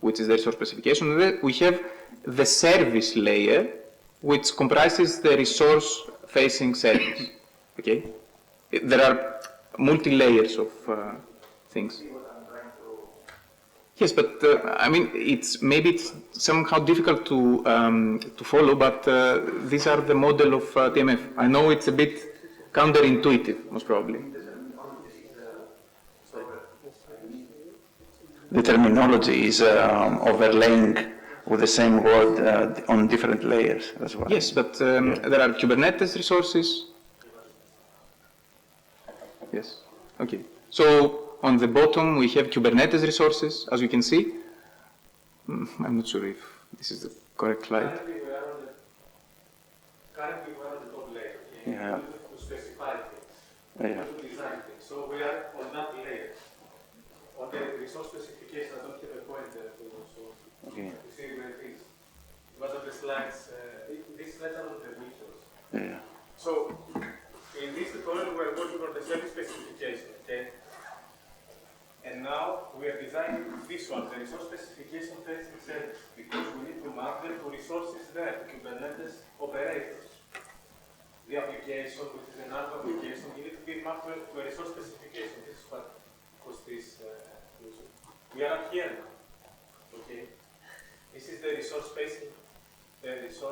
which is the resource specification, and then we have the service layer, which comprises the resource-facing service. Okay? There are multi-layers of things. Yes, but I mean, maybe it's somehow difficult to follow, but these are the model of TMF. I know it's a bit counterintuitive, most probably. The terminology is overlaying with the same word on different layers as well. Yes, but there are Kubernetes resources. Yes, okay. So on the bottom we have Kubernetes resources, as you can see. I'm not sure if this is the correct slide. Currently we are on the top layer. Yeah. To specify things, Yeah. to design things. So we are on that layer. On the resource specification, I don't have a pointer Okay. to see where it is. It was on the slides. These slides are on the resource. Yeah. So in this tutorial we are working on the service specification, okay? And now we are designing this one, the resource specification facing service, because we need to map them to resources there, to Kubernetes operators. The application, which is an Argo application, you need to be mapped to a resource specification. This is what was this. We are up here now. Okay. This is the resource facing service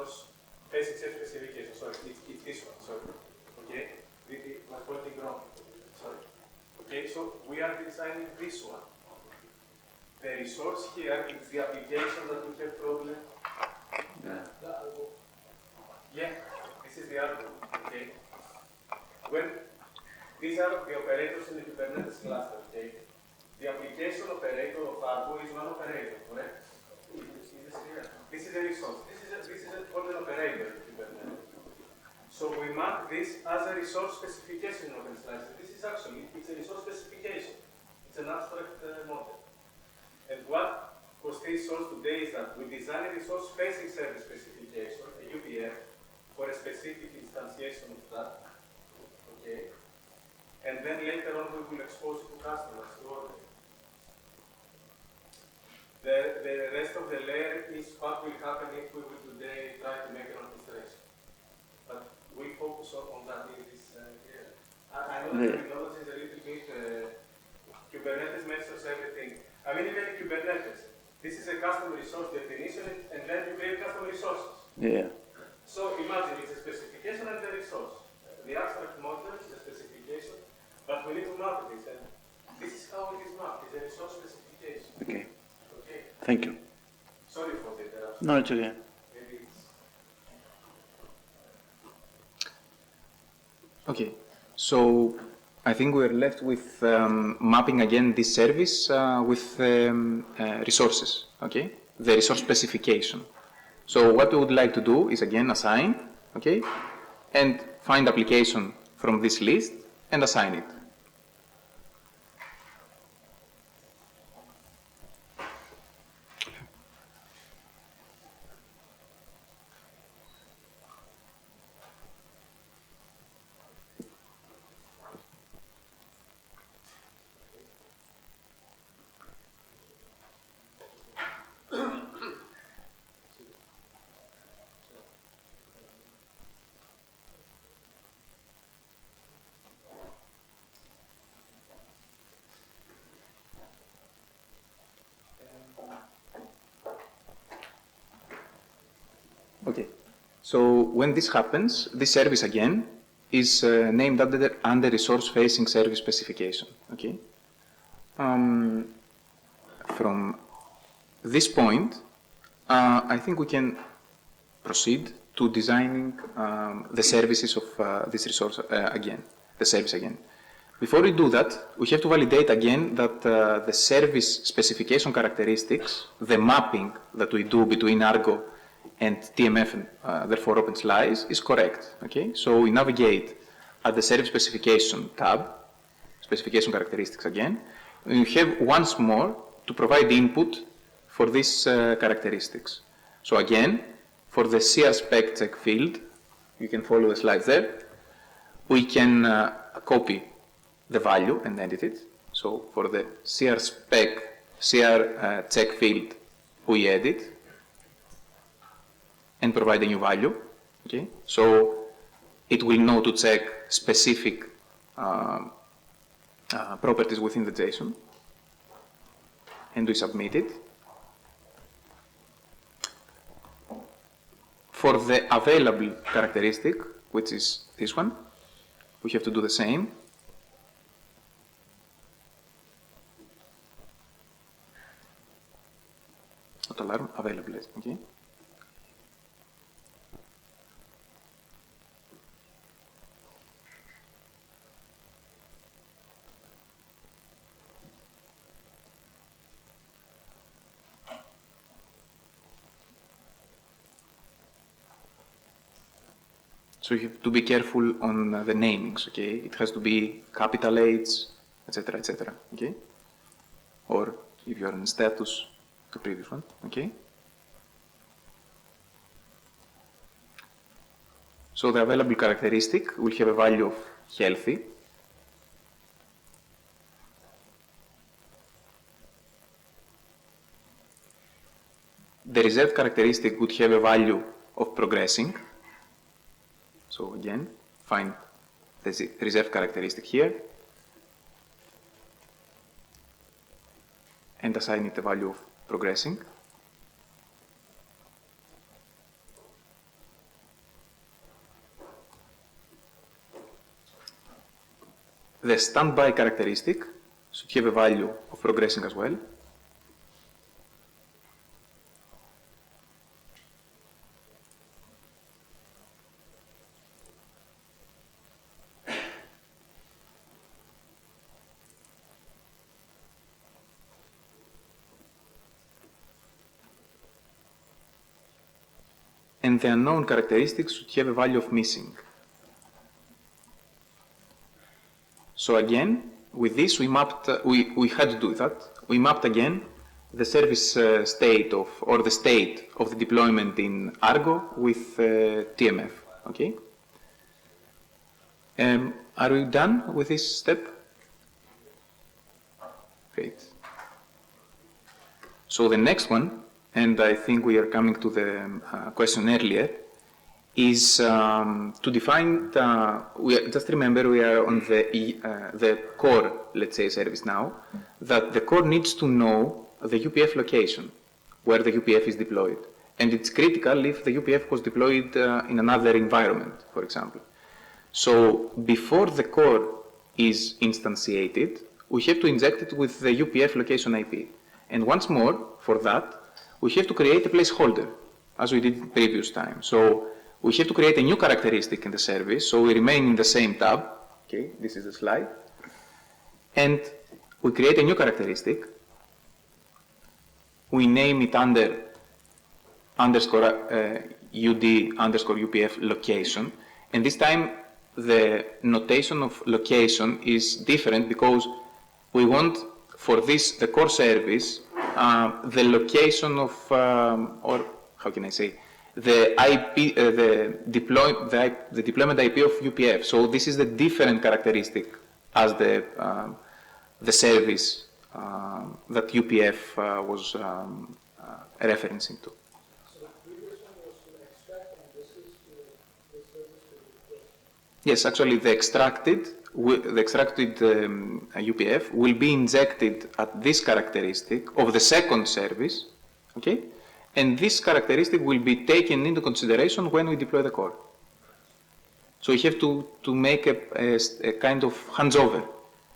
specification. Sorry, it's this one. Sorry. Okay. It was pointing wrong. Sorry. Okay, so we are designing this one. The resource here is the application that we have problem. Yeah, this is the Argo. Okay. When these are the operators in the Kubernetes cluster. Okay. The application operator of Argo is one operator, correct? This is a resource. This is called an operator in Kubernetes. So we mark this as a resource specification of OpenSlice. This is actually, it's a resource specification. It's an abstract model. And what Kostis shows today is that we design a resource-facing service specification, a UPF, for a specific instantiation of that. Okay? And then later on we will expose it to customers to order. The rest of the layer is what will happen if we will today try to make an orchestration. But we focus on that in this area. I know the technology is a little bit, Kubernetes measures everything. I mean, even in Kubernetes, this is a custom resource definition, and then you create custom resources. Yeah. So imagine it's a specification and the resource. The abstract model is a specification, but we need to map this, and this is how it is mapped. It's a resource specification. Okay. Okay. Thank you. Sorry for the interruption. No, it's okay. Maybe it's Okay, so I think we're left with mapping again this service with resources, okay? The resource specification. So what we would like to do is again assign, okay? And find application from this list and assign it. Okay, so when this happens, this service again is named under resource-facing service specification. Okay. From this point, I think we can proceed to designing the services of this resource again, the service again. Before we do that, we have to validate again that the service specification characteristics, the mapping that we do between Argo and TMF, and therefore OpenSlice, is correct. Okay, so we navigate at the service specification tab, specification characteristics again. We have once more to provide input for these characteristics. So again, for the CR spec check field, you can follow the slide there, we can copy the value and edit it. So for the CR spec, CR check field, we edit and provide a new value. Okay, so it will know to check specific properties within the JSON, and we submit it. For the available characteristic, which is this one, we have to do the same. Not alarm, available, okay. So you have to be careful on the namings, okay? It has to be capital H, etc., etc., okay? Or if you are in status, the previous one, okay? So the available characteristic will have a value of healthy. The reserved characteristic would have a value of progressing. So again, find the reserved characteristic here and assign it a value of progressing. The standby characteristic should have a value of progressing as well. And the unknown characteristics should have a value of missing. So again, with this we mapped, we had to do that. We mapped again the service state of, or the state of the deployment in Argo with TMF, okay? Are we done with this step? Great. So the next one, and I think we are coming to the question earlier, is to define, just remember we are on the core, let's say, service now, that the core needs to know the UPF location, where the UPF is deployed. And it's critical if the UPF was deployed in another environment, for example. So before the core is instantiated, we have to inject it with the UPF location IP. And once more, for that, we have to create a placeholder, as we did previous time. So we have to create a new characteristic in the service, so we remain in the same tab. Okay, this is the slide. And we create a new characteristic. We name it under underscore UD underscore UPF location. And this time, the notation of location is different because we want, for this, the core service, the location of, or how can I say, the IP, the deployment IP of UPF. So this is the different characteristic as the service that UPF was referencing to. So the previous one was to extract, and this is the service to request. Yes, actually the extracted UPF will be injected at this characteristic of the second service, okay? And this characteristic will be taken into consideration when we deploy the core. So we have to make a kind of handover.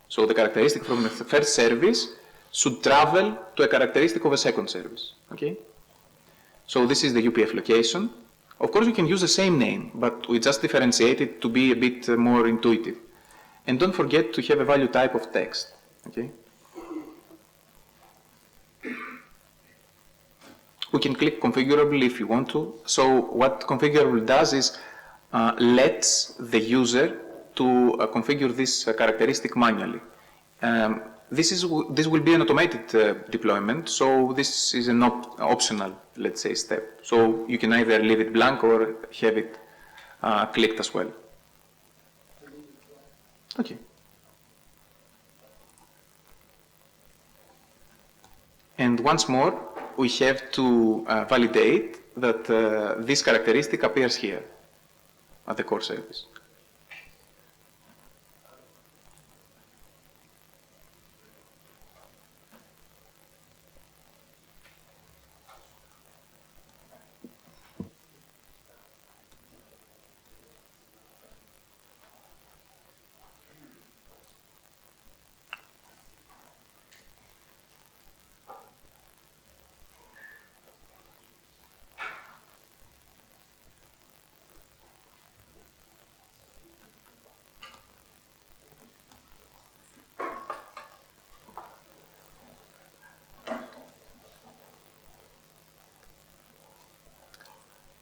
So the characteristic from the first service should travel to a characteristic of a second service, okay? So this is the UPF location. Of course, we can use the same name, but we just differentiate it to be a bit more intuitive. And don't forget to have a value type of text, okay? We can click configurable if you want to. So what configurable does is lets the user to configure this characteristic manually. This will be an automated deployment, so this is an optional, let's say, step. So you can either leave it blank or have it clicked as well. Okay. And once more, we have to validate that this characteristic appears here at the core service.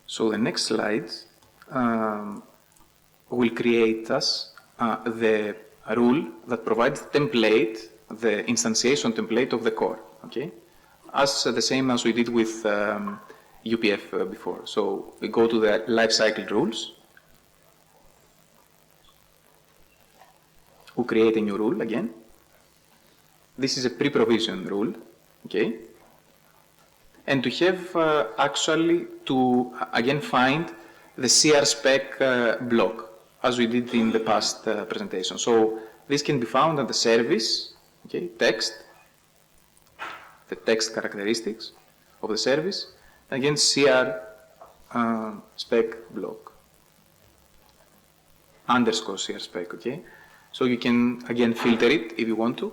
So the next slides will create us the rule that provides the template, the instantiation template of the core, okay? As the same as we did with UPF before. So we go to the lifecycle rules. We create a new rule again. This is a pre-provision rule, okay? And to have actually to again find the CR spec block as we did in the past presentation. So this can be found at the service, okay, text, the text characteristics of the service, and again CR spec block, underscore CR spec, okay? So you can again filter it if you want to.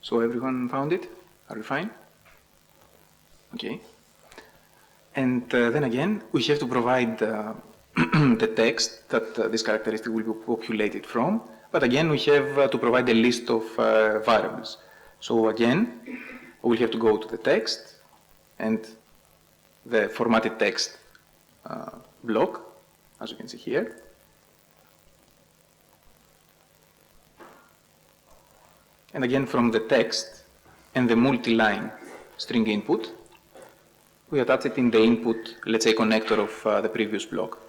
So everyone found it? Are we fine? Okay. And then again, we have to provide the text that this characteristic will be populated from. But again, we have to provide a list of variables. So again, we'll have to go to the text and the formatted text block, as you can see here. And again, from the text and the multi-line string input, we attach it in the input, let's say, connector of the previous block.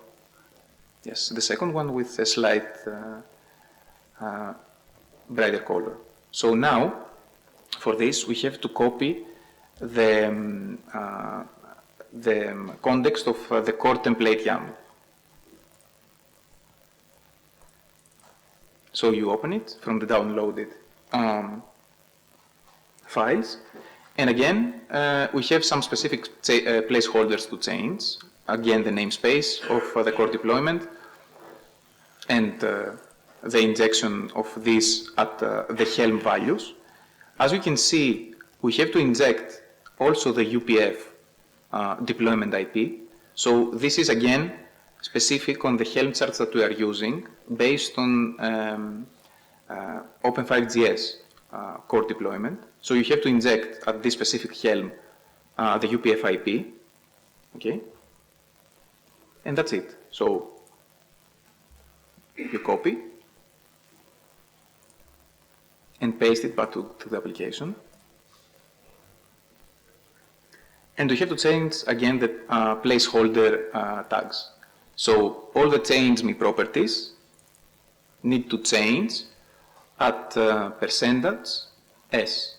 Yes, the second one with a slight brighter color. So now, for this, we have to copy the context of the core template YAML. So you open it from the downloaded files, and again we have some specific placeholders to change. Again, the namespace of the core deployment and the injection of this at the Helm values. As you can see, we have to inject also the UPF deployment IP. So this is again specific on the Helm charts that we are using based on Open5GS core deployment. So you have to inject at this specific Helm the UPF IP, okay? And that's it. So you copy and paste it back to the application. And we have to change again the placeholder tags. So all the change me properties need to change at percentage S.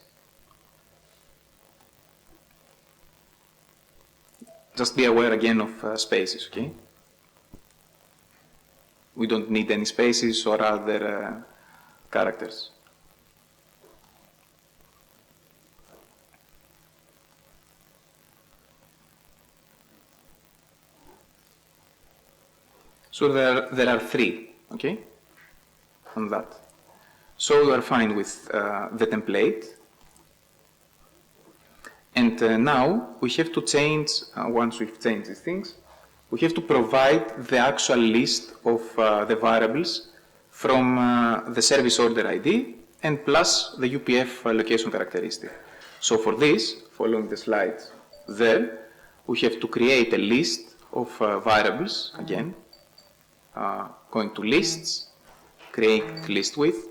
Just be aware again of spaces, okay? We don't need any spaces or other characters. So there are three, okay, on that. So we are fine with the template. And now we have to change, once we've changed these things, we have to provide the actual list of the variables from the service order ID and plus the UPF location characteristic. So for this, following the slides there, we have to create a list of variables, again, going to lists, create list with,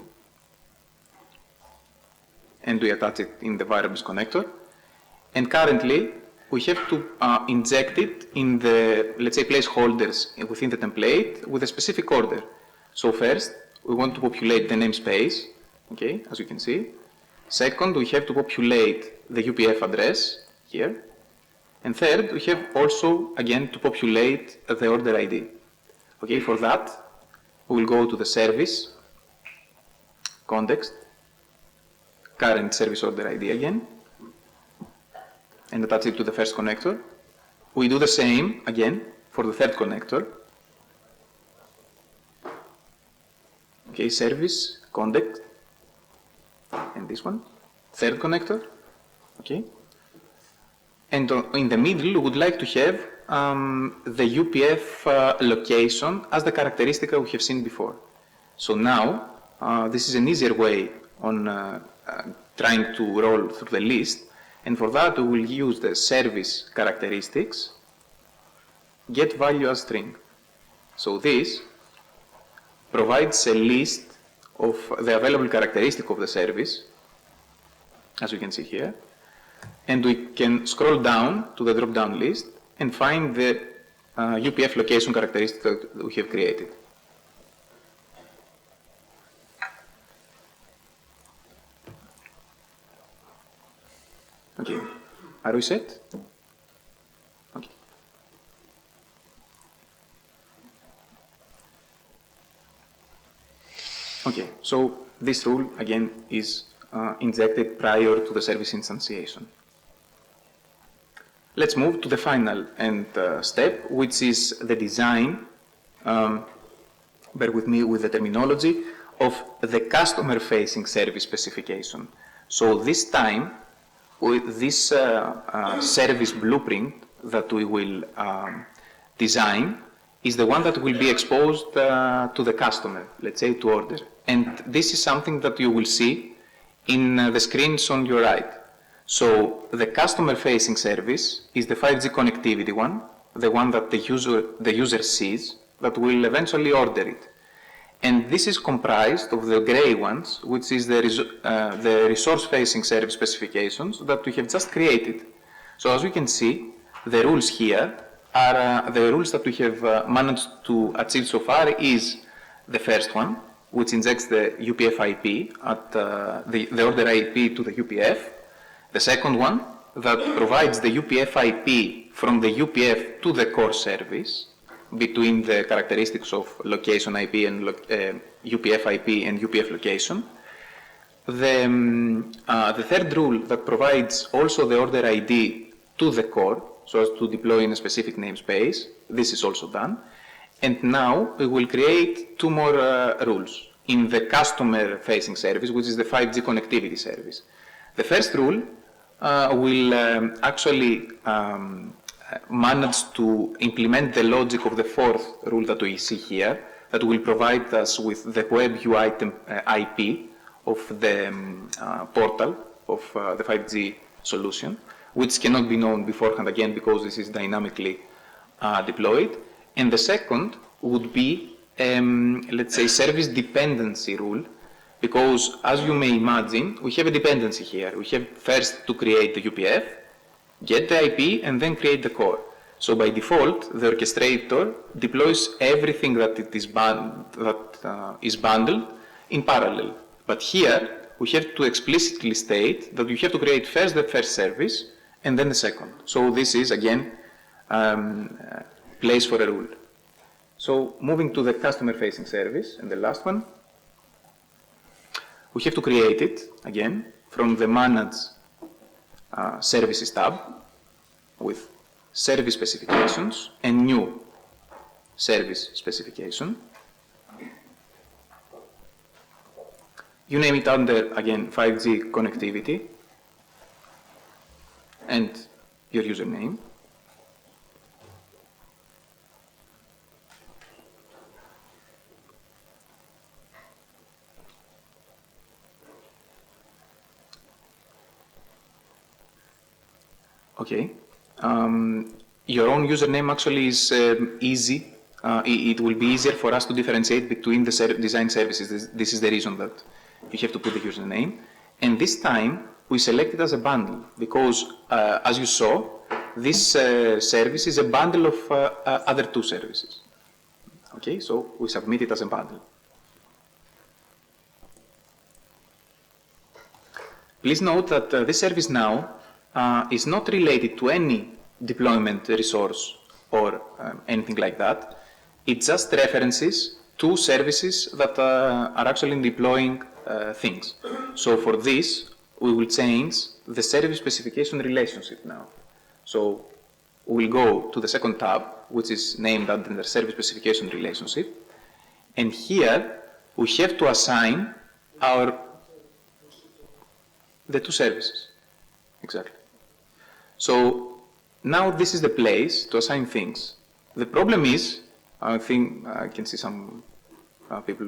and we attach it in the variables connector. And currently, we have to inject it in the, let's say, placeholders within the template with a specific order. So first, we want to populate the namespace, okay, as you can see. Second, we have to populate the UPF address here. And third, we have also, again, to populate the order ID. Okay, for that, we will go to the service context, current service order ID again, and attach it to the first connector. We do the same again for the third connector. Okay, service, context, and this one, third connector. Okay, and in the middle, we would like to have the UPF location as the characteristic that we have seen before. So now, this is an easier way on trying to roll through the list. And for that, we will use the service characteristics, get value as string. So this provides a list of the available characteristic of the service, as you can see here. And we can scroll down to the drop-down list and find the UPF location characteristic that we have created. Okay, are we set? Okay. Okay, so this rule again is injected prior to the service instantiation. Let's move to the final step, which is the design, bear with me with the terminology, of the customer-facing service specification. So this time, with this service blueprint that we will design is the one that will be exposed to the customer, let's say to order. And this is something that you will see in the screens on your right. So the customer-facing service is the 5G connectivity one, the one that the user sees, that will eventually order it. And this is comprised of the gray ones, which is the resource-facing service specifications that we have just created. So as we can see, the rules here are the rules that we have managed to achieve so far is the first one, which injects the UPF IP at the order IP to the UPF. The second one that provides the UPF IP from the UPF to the core service, between the characteristics of location IP and UPF IP and UPF location. The third rule that provides also the order ID to the core, so as to deploy in a specific namespace. This is also done. And now we will create two more rules in the customer-facing service, which is the 5G connectivity service. The first rule will actually manage to implement the logic of the fourth rule that we see here, that will provide us with the web UI IP of the portal of the 5G solution, which cannot be known beforehand again because this is dynamically deployed. And the second would be, let's say, service dependency rule, because as you may imagine, we have a dependency here. We have first to create the UPF, get the IP, and then create the core. So by default, the orchestrator deploys everything that is bundled in parallel. But here, we have to explicitly state that you have to create first the first service and then the second. So this is, again, place for a rule. So moving to the customer-facing service, and the last one, we have to create it, again, from the Manage Services tab with service specifications and new service specification. You name it under, again, 5G connectivity and your username. Okay. Your own username actually is easy. It will be easier for us to differentiate between the design services. This is the reason that you have to put the username. And this time, we select it as a bundle because, as you saw, this service is a bundle of other two services. Okay, so we submit it as a bundle. Please note that this service now is not related to any deployment resource or anything like that. It just references two services that are actually deploying things. So for this, we will change the service specification relationship now. So we'll go to the second tab, which is named under the service specification relationship. And here, we have to assign the two services. Exactly. So now this is the place to assign things. The problem is, I think I can see some people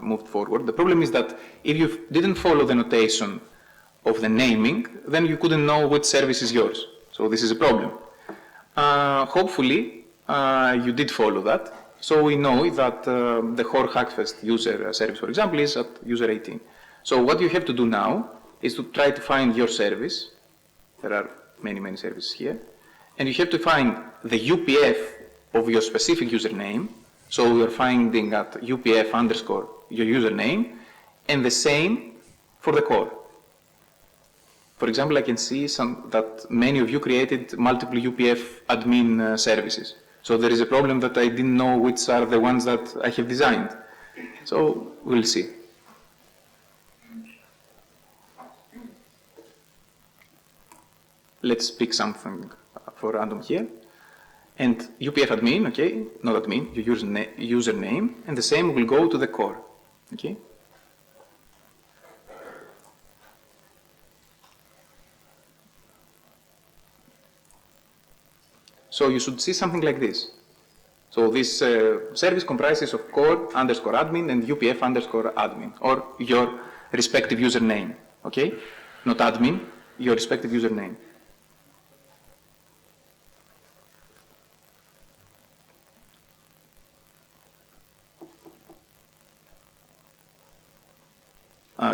moved forward. The problem is that if you didn't follow the notation of the naming, then you couldn't know which service is yours. So this is a problem. Hopefully, you did follow that. So we know that the whole Hackfest user service, for example, is at user 18. So what you have to do now is to try to find your service. There are many, many services here. And you have to find the UPF of your specific username. So we are finding at UPF underscore your username, and the same for the core. For example, I can see that many of you created multiple UPF admin services. So there is a problem that I didn't know which are the ones that I have designed. So we'll see. Let's pick something for random here. And UPF admin, okay, not admin, your username, and the same will go to the core, okay? So you should see something like this. So this service comprises of core underscore admin and UPF underscore admin, or your respective username, okay? Not admin, your respective username.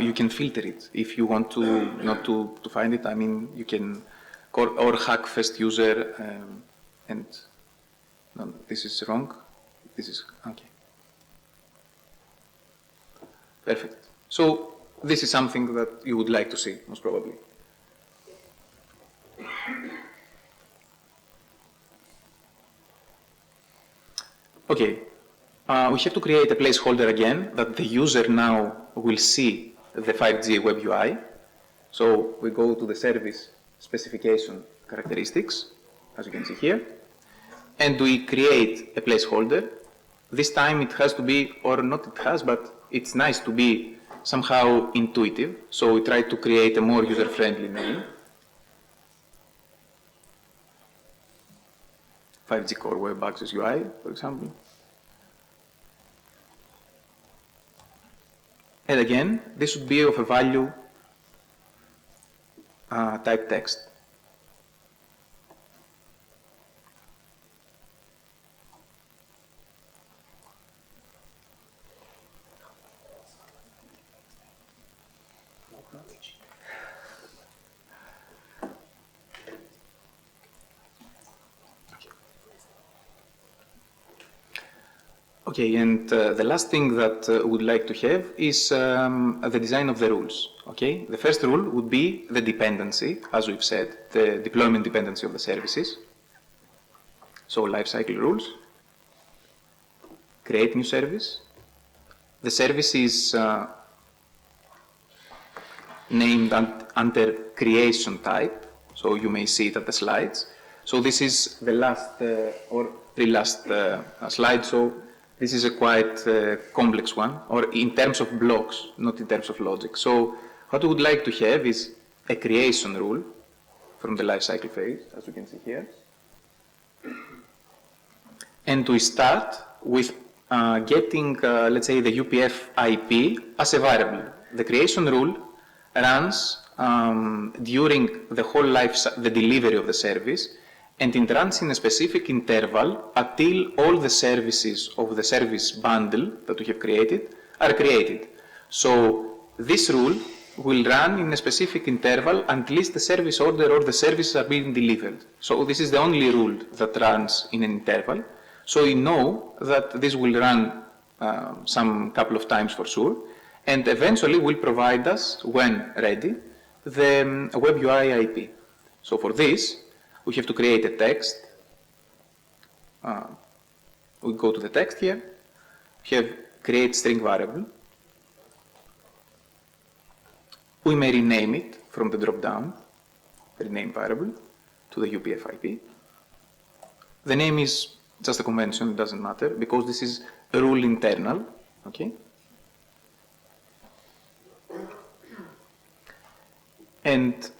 You can filter it if you want to not to find it. I mean, you can or Hackfest user and no, this is wrong. This is okay. Perfect. So this is something that you would like to see, most probably. Okay. We have to create a placeholder again that the user now will see the 5G web UI. So we go to the service specification characteristics, as you can see here, and we create a placeholder. This time it has to be, or not it has, but it's nice to be somehow intuitive. So we try to create a more user-friendly name. 5G Core Web Access UI, for example. And again, this should be of a value type text. Okay, and the last thing that we would like to have is the design of the rules. Okay, the first rule would be the dependency, as we've said, the deployment dependency of the services. So lifecycle rules, create new service. The service is named under creation type, so you may see it at the slides. So this is the last or pre-last slide, so this is a quite complex one, or in terms of blocks, not in terms of logic. So what we would like to have is a creation rule from the lifecycle phase, as you can see here. And we start with getting, let's say, the UPF IP as a variable. The creation rule runs during the whole life, the delivery of the service, and it runs in a specific interval until all the services of the service bundle that we have created are created. So this rule will run in a specific interval until the service order or the services are being delivered. So this is the only rule that runs in an interval. So we know that this will run some couple of times for sure, and eventually will provide us, when ready, the web UI IP. So for this, we have to create a text. We go to the text here. We have create string variable. We may rename it from the drop-down, rename variable, to the UPF IP. The name is just a convention, it doesn't matter, because this is a rule internal, okay? And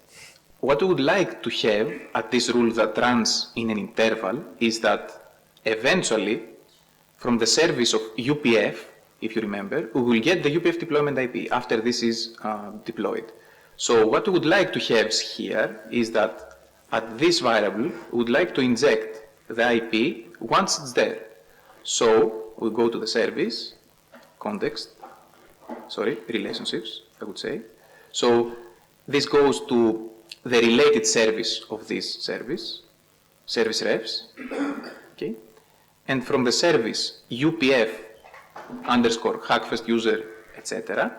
what we would like to have at this rule that runs in an interval is that eventually, from the service of UPF, if you remember, we will get the UPF deployment IP after this is deployed. So what we would like to have here is that at this variable, we would like to inject the IP once it's there. So we go to the service, context, relationships, I would say. So this goes to the related service of this service refs, okay? And from the service UPF ~ Hackfest user, etc.,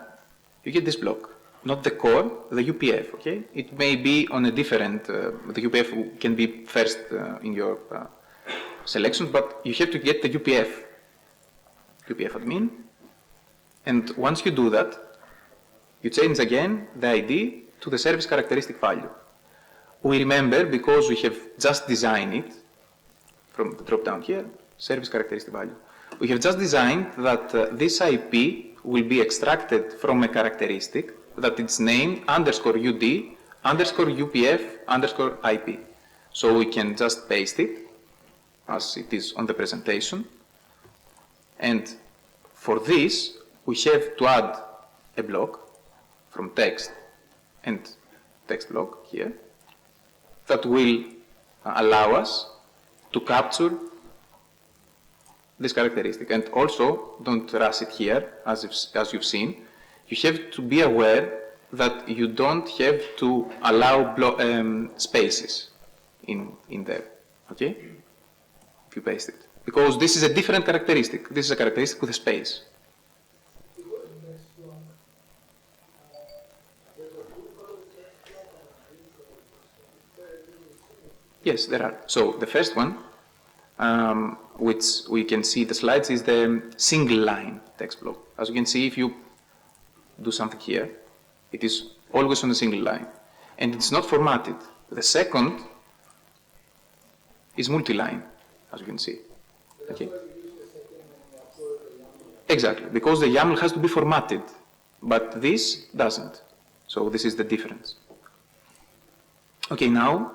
you get this block. Not the core, the UPF, okay? It may be on a different, the UPF can be first in your selection, but you have to get the UPF admin. And once you do that, you change again the ID to the service characteristic value. We remember, because we have just designed it from the drop down here, service characteristic value. We have just designed that this IP will be extracted from a characteristic that it's named _UD _UPF _IP. So we can just paste it as it is on the presentation. And for this, we have to add a block from text and text block here that will allow us to capture this characteristic. And also, don't rush it here, as you've seen. You have to be aware that you don't have to allow spaces in there, okay? If you paste it. Because this is a different characteristic. This is a characteristic with a space. Yes, there are. So the first one, which we can see the slides, is the single line text block. As you can see, if you do something here, it is always on a single line. And it's not formatted. The second is multi-line, as you can see. Okay. Exactly, because the YAML has to be formatted, but this doesn't. So this is the difference. Okay, now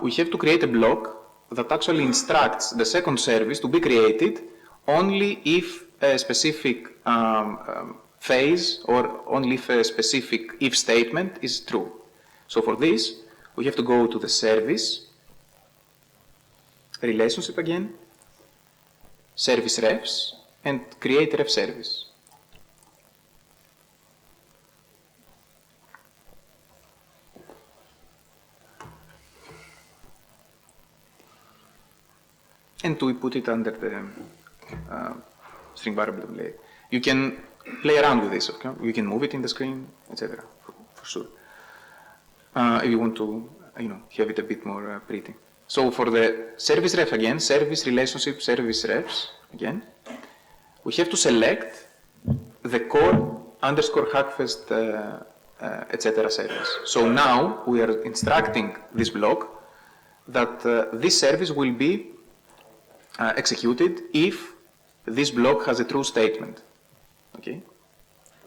we have to create a block that actually instructs the second service to be created only if a specific phase or only if a specific if statement is true. So for this, we have to go to the service, relationship again, service refs, and create ref service. And we put it under the string variable template. You can play around with this, okay? You can move it in the screen, etc. For sure. If you want to, have it a bit more pretty. So for the service ref again, service relationship, service refs again, we have to select the core underscore Hackfest, etc. service. So now we are instructing this block that this service will be executed if this block has a true statement. Okay,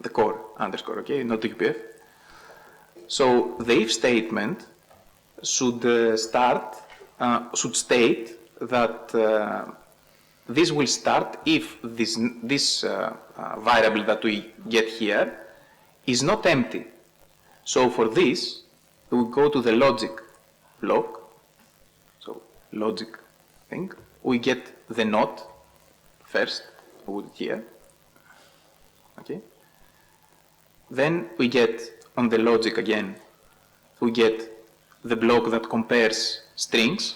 the core underscore. Okay, not the UPF. So the if statement should should state that this will start if this variable that we get here is not empty. So for this, we go to the logic block. So logic thing. We get the not first. We put it here. Okay. Then we get on the logic again. We get the block that compares strings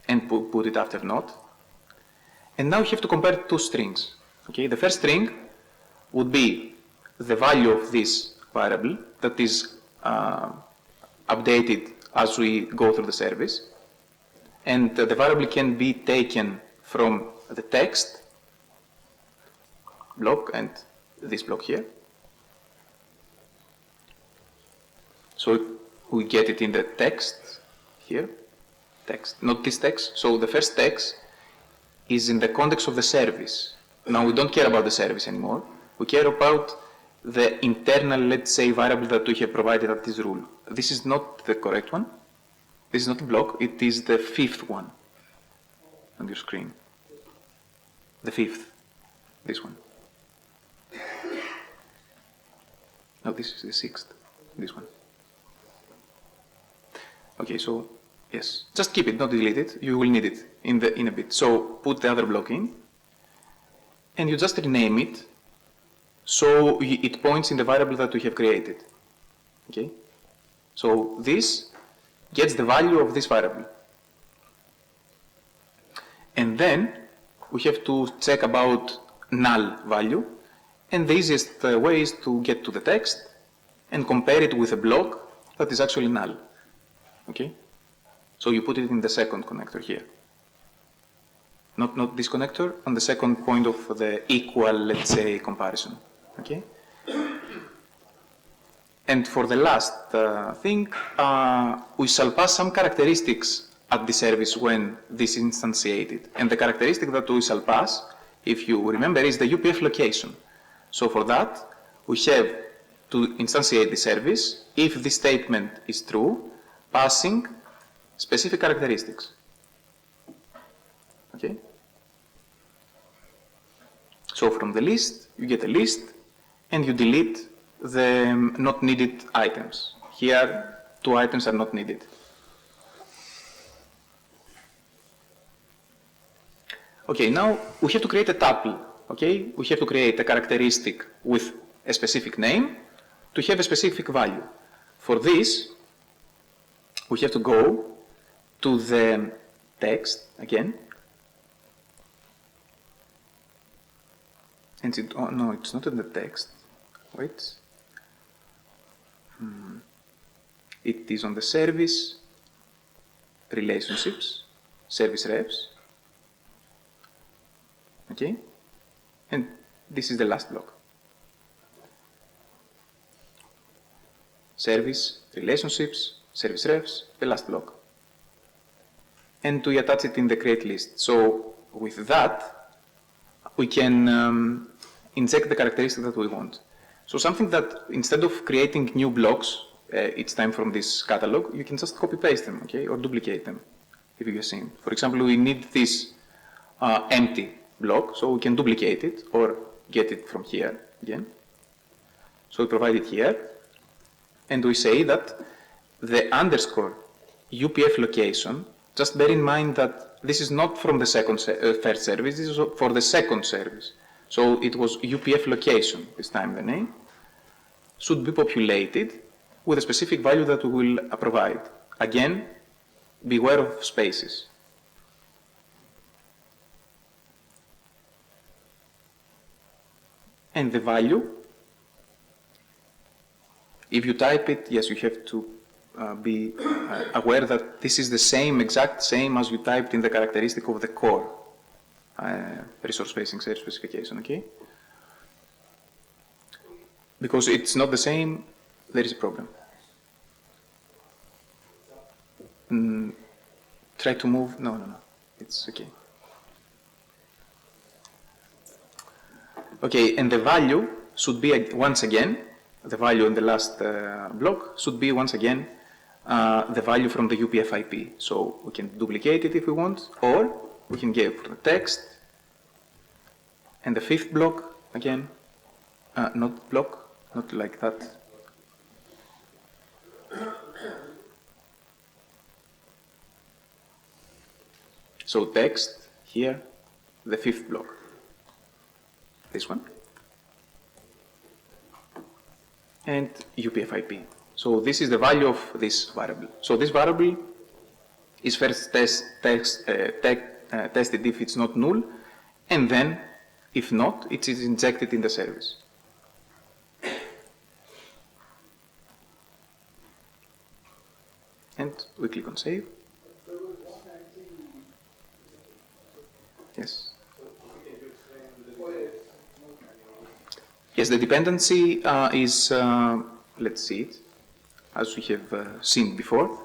and put it after not. And now you have to compare two strings. Okay, the first string would be the value of this variable that is updated as we go through the service. And the variable can be taken from the text block and this block here. So we get it in the text here, text, not this text. So the first text is in the context of the service. Now we don't care about the service anymore. We care about the internal, let's say, variable that we have provided at this rule. This is not the correct one. This is not the block. It is the fifth one on your screen. The fifth, this one. No, this is the sixth, this one. Okay, so yes, just keep it, not delete it. You will need it in a bit. So put the other block in, and you just rename it so it points in the variable that we have created. Okay, so this gets the value of this variable, and then we have to check about null value, and the easiest way is to get to the text and compare it with a block that is actually null. Okay, so you put it in the second connector here. Not this connector, on the second point of the equal, let's say, comparison. Okay. And for the last thing, we shall pass some characteristics at the service when this is instantiated. And the characteristic that we shall pass, if you remember, is the UPF location. So for that, we have to instantiate the service if this statement is true, passing specific characteristics. Okay? So from the list, you get a list and you delete the not needed items. Here, 2 items are not needed. Okay, now we have to create a tuple. Okay, we have to create a characteristic with a specific name to have a specific value. For this, we have to go to the text again. And no, it's not in the text. Wait. It is on the service relationships, service refs. Okay? And this is the last block. Service relationships, service refs, the last block. And we attach it in the create list. So with that, we can inject the characteristic that we want. So something that instead of creating new blocks each time from this catalog, you can just copy paste them, okay, or duplicate them, if you have seen. For example, we need this empty block, so we can duplicate it or get it from here again. So we provide it here, and we say that the underscore UPF location, just bear in mind that this is not from the first service, this is for the second service. So it was UPF location, this time the name, should be populated with a specific value that we will provide. Again, beware of spaces. and the value. If you type it, yes, you have to be aware that this is the same, exact same as you typed in the characteristic of the core resource facing search specification, okay? Because it's not the same, there is a problem. Try to move, no, it's okay. Okay, and the value should be, once again, the value in the last block should be, once again, the value from the UPF IP. So we can duplicate it if we want, or we can give the text, and the fifth block, again, not like that. So text, here, the fifth block. This one. And UPF IP. So this is the value of this variable. So this variable is first tested if it's not null, and then, if not, it is injected in the service. And we click on save. Yes. Yes, the dependency is, let's see it, as we have seen before,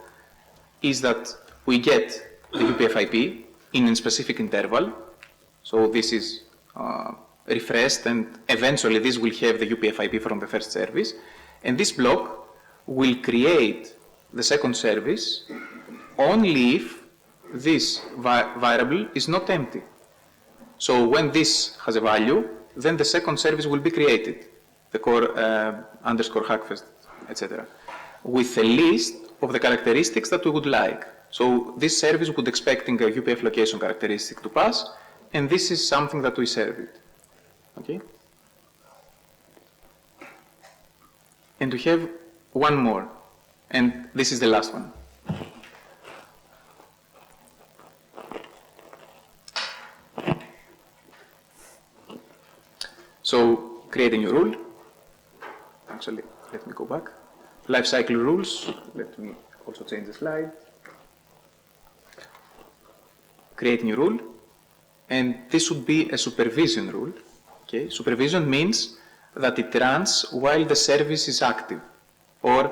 is that we get the UPF IP in a specific interval. So this is refreshed, and eventually this will have the UPF IP from the first service. And this block will create the second service only if this variable is not empty. So when this has a value, then the second service will be created, the core underscore Hackfest, etc., with a list of the characteristics that we would like. So this service would expecting a UPF location characteristic to pass, and this is something that we serve it. Okay? And we have one more, and this is the last one. So create a new rule. Actually, let me go back. Lifecycle rules. Let me also change the slide. Create a new rule. And this would be a supervision rule. Okay? Supervision means that it runs while the service is active, or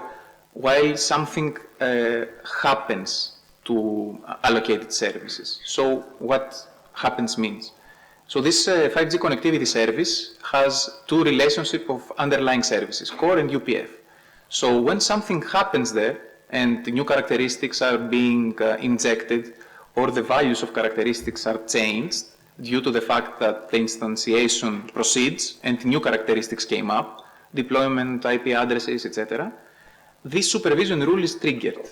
while something happens to allocated services. So what happens means. So this 5G connectivity service has two relationships of underlying services, core and UPF. So when something happens there and new characteristics are being injected, or the values of characteristics are changed due to the fact that the instantiation proceeds and new characteristics came up, deployment, IP addresses, etc., this supervision rule is triggered.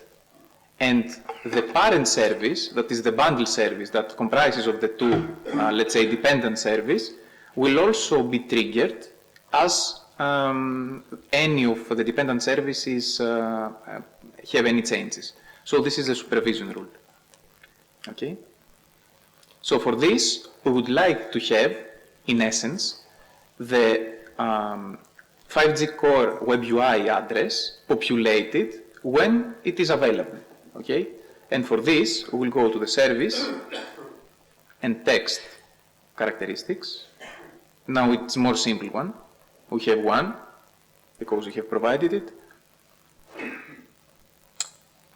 And the parent service, that is the bundle service that comprises of the two, let's say, dependent service, will also be triggered as any of the dependent services have any changes. So this is a supervision rule. Okay? So for this, we would like to have, in essence, the 5G core web UI address populated when it is available. Okay? And for this, we will go to the service and text characteristics. Now it's more simple one. We have one because we have provided it.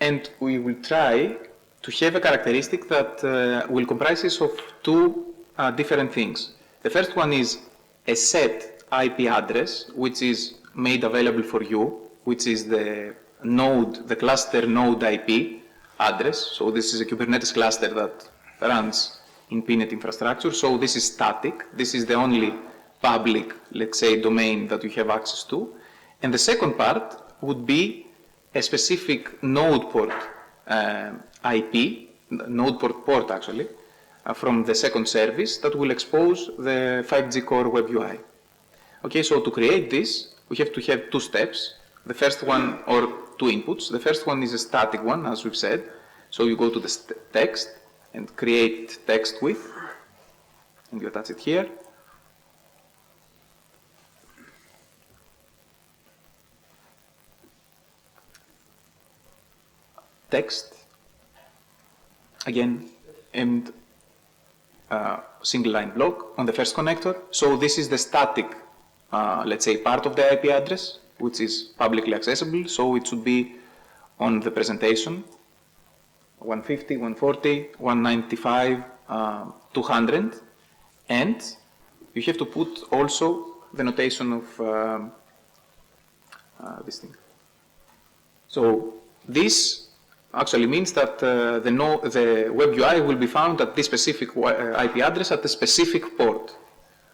And we will try to have a characteristic that will comprise of two different things. The first one is a set IP address, which is made available for you, which is the node, the cluster node IP address. So this is a Kubernetes cluster that runs in PNet infrastructure. So this is static. This is the only public, let's say, domain that you have access to. And the second part would be a specific node port IP, node port actually, from the second service that will expose the 5G core web UI. Okay, so to create this, we have to have two steps. The first one, or two inputs. The first one is a static one, as we've said. So you go to the text and create text with, and you attach it here. text, again, and single line block on the first connector. So this is the static, let's say, part of the IP address, which is publicly accessible. So it should be on the presentation, 150, 140, 195, 200, and you have to put also the notation of this thing. So this actually means that the web UI will be found at this specific IP address at the specific port.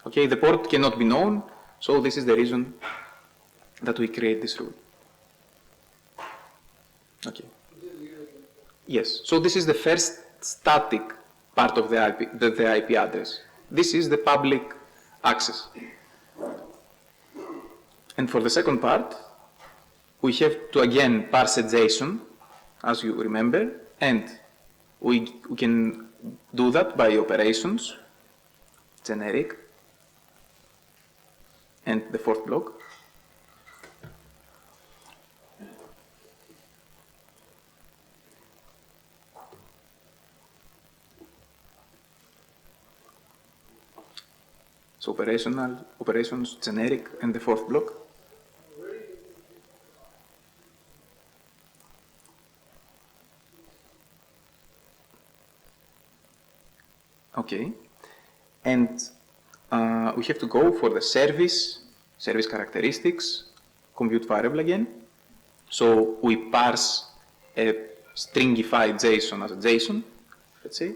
Okay, the port cannot be known, so this is the reason that we create this rule. Okay. Yes, so this is the first static part of the IP address. This is the public access. And for the second part, we have to again parse a JSON, as you remember, and we can do that by operations, generic, and the fourth block. So operations, generic, and the fourth block. Okay, and we have to go for the service characteristics, compute variable again. So we parse a stringified JSON as a JSON, let's say.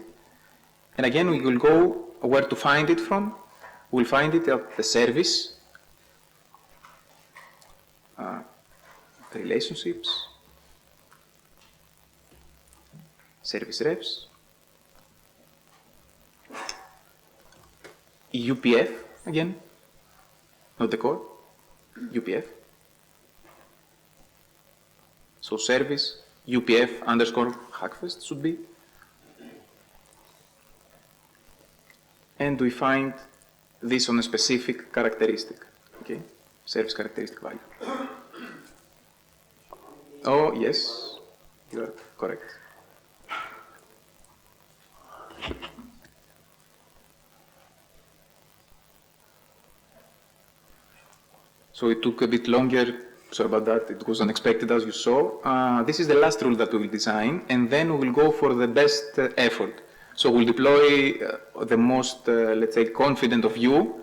And again, we will go where to find it from. We'll find it at the service, relationships, service refs, UPF again, not the core, UPF. So service UPF underscore Hackfest should be. And we find this on a specific characteristic, okay? Service characteristic value. Oh, yes, you are correct. So it took a bit longer, sorry about that, it was unexpected as you saw. This is the last rule that we will design, and then we will go for the best effort. So we'll deploy the most, let's say, confident of you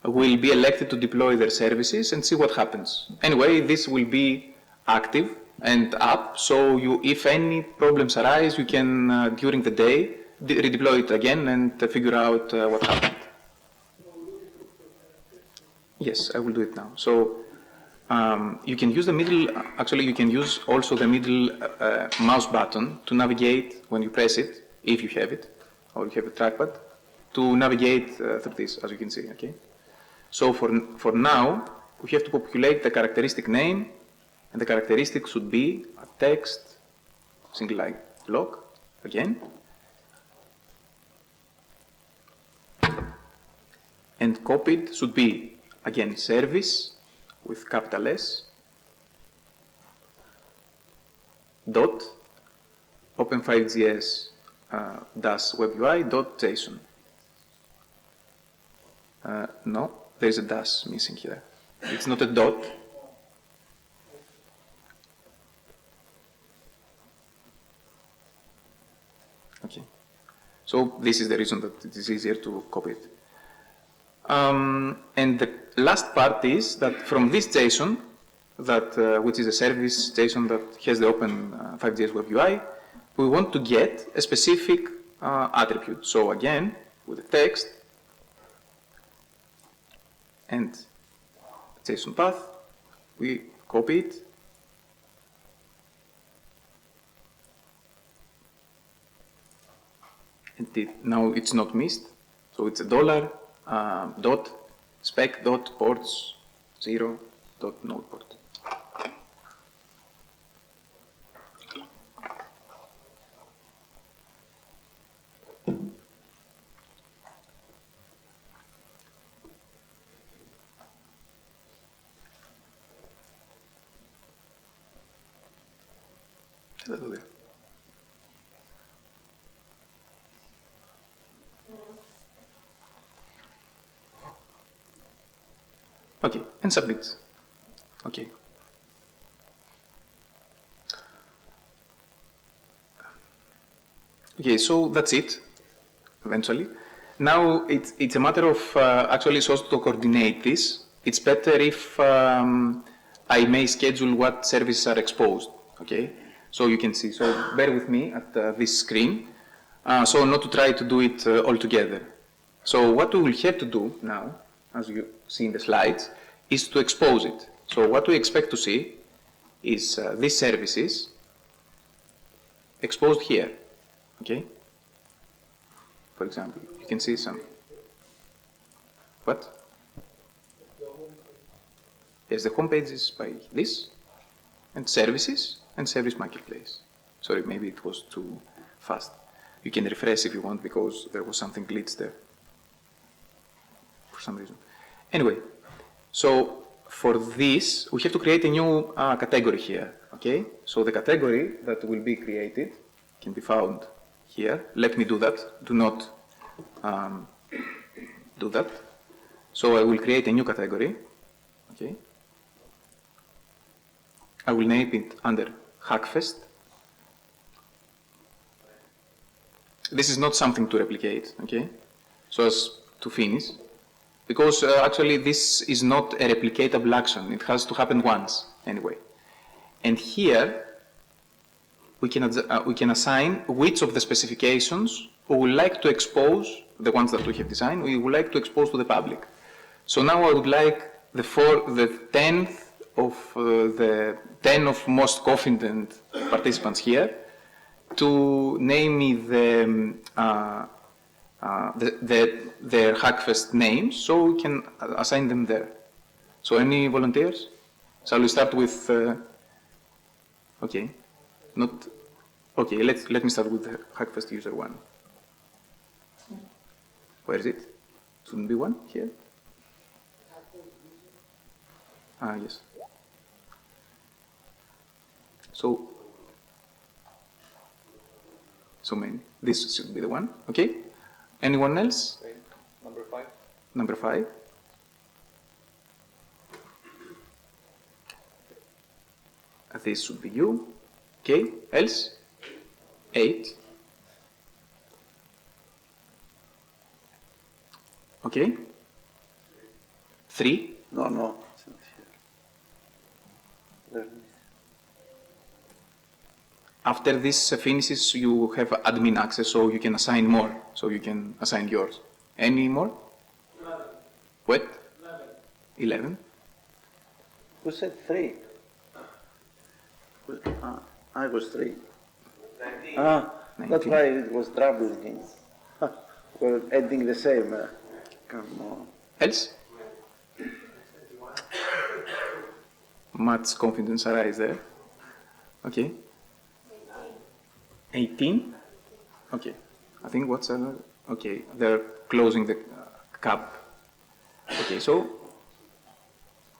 will be elected to deploy their services and see what happens. Anyway, this will be active and up, so if any problems arise, you can, during the day, redeploy it again and figure out what happened. Yes, I will do it now. So you can use the middle, actually you can use also the middle mouse button to navigate when you press it, if you have it, or you have a trackpad, to navigate through this, as you can see, okay? So for now, we have to populate the characteristic name, and the characteristic should be a text, single line block, again. And copied should be, again, service with capital S, dot, open5gs dash webui.json. No, there's a dash missing here. It's not a dot. Okay. So this is the reason that it is easier to copy it. And the last part is that from this JSON, that which is a service JSON that has the open 5GS web UI, we want to get a specific attribute. So again, with the text and JSON path, we copy it. And now it's not missed, so it's a dollar dot spec dot ports 0 dot node port. and submit. Okay. Okay, so that's it, eventually. Now it's a matter of actually so to coordinate this. It's better if I may schedule what services are exposed, okay? So you can see, so bear with me at this screen. So not to try to do it all together. So what we will have to do now, as you see in the slides, is to expose it. So what we expect to see is these services exposed here, okay? For example, you can see some. What? Yes, the home page is by this, and services, and service marketplace. Sorry, maybe it was too fast. You can refresh if you want because there was something glitched there for some reason. Anyway, so for this, we have to create a new category here, okay? So the category that will be created can be found here. Let me do that. Do not do that. So I will create a new category, okay? I will name it under Hackfest. This is not something to replicate, okay? So as to finish, because actually this is not a replicatable action. It has to happen once, anyway. And here, we can assign which of the specifications we would like to expose, the ones that we have designed, we would like to expose to the public. So now I would like the 10th of the 10 of most confident participants here to name me their Hackfest names, so we can assign them there. So any volunteers? Shall we start with? Okay, not. Okay, let me start with the Hackfest user 1. Where is it? Shouldn't be 1 here. Yes. So many. This should be the one. Okay. Anyone else? Number 5. Number 5. This should be you. Okay. Else? 8. Okay. 3. No. It's not here. After this finishes, you have admin access, so you can assign more. So you can assign yours. Any more? 11. What? 11. Who said 3? I was 3. 19. That's why it was troubling. We're adding the same. Come on. Else? Much confidence arise there. Okay. 18? Okay. I think what's another? Okay, they're closing the cap. Okay, so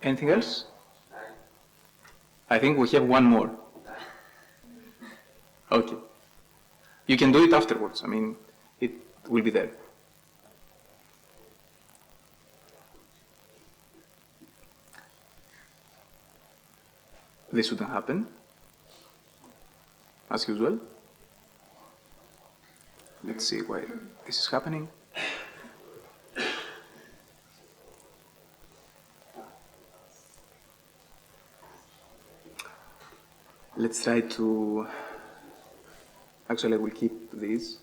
anything else? I think we have one more. Okay. You can do it afterwards. I mean, it will be there. This shouldn't happen, as usual. Let's see why this is happening. Let's try to, actually I will keep these.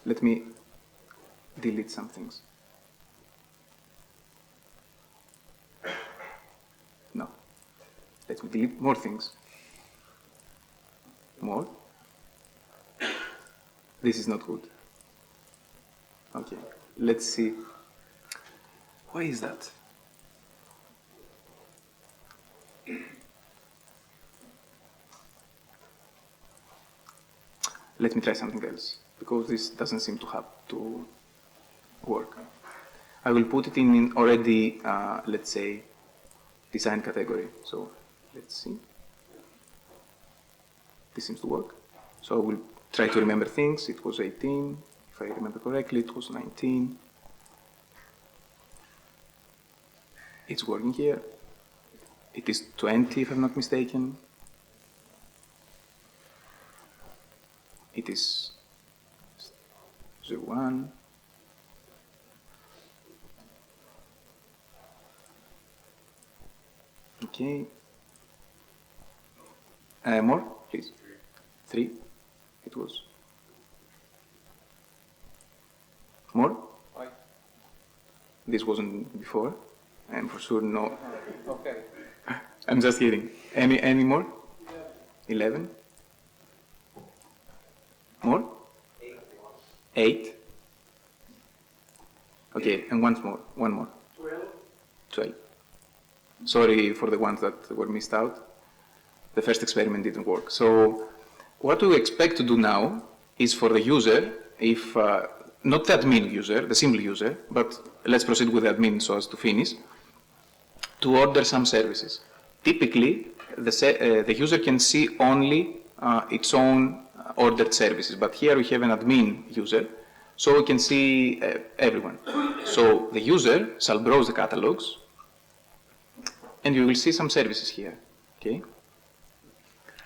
Let me delete some things. No. Let me delete more things. More. This is not good. Okay, let's see. Why is that? Let me try something else, because this doesn't seem to have to work. I will put it in already, let's say, design category. So let's see. This seems to work. So I will try to remember things. It was 18. If I remember correctly, it was 19. It's working here. It is 20, if I'm not mistaken. It is 01. Okay. More, please. 3. It was. More? This wasn't before. And for sure, no. Okay. I'm just kidding. Any more? 11? More? 8? Okay, and once more. One more. 12. Sorry for the ones that were missed out. The first experiment didn't work. So what we expect to do now is for the user, if not the admin user, the simple user, but let's proceed with the admin so as to finish, to order some services. Typically, the user can see only its own ordered services, but here we have an admin user, so we can see everyone. So the user shall browse the catalogs, and you will see some services here. Okay.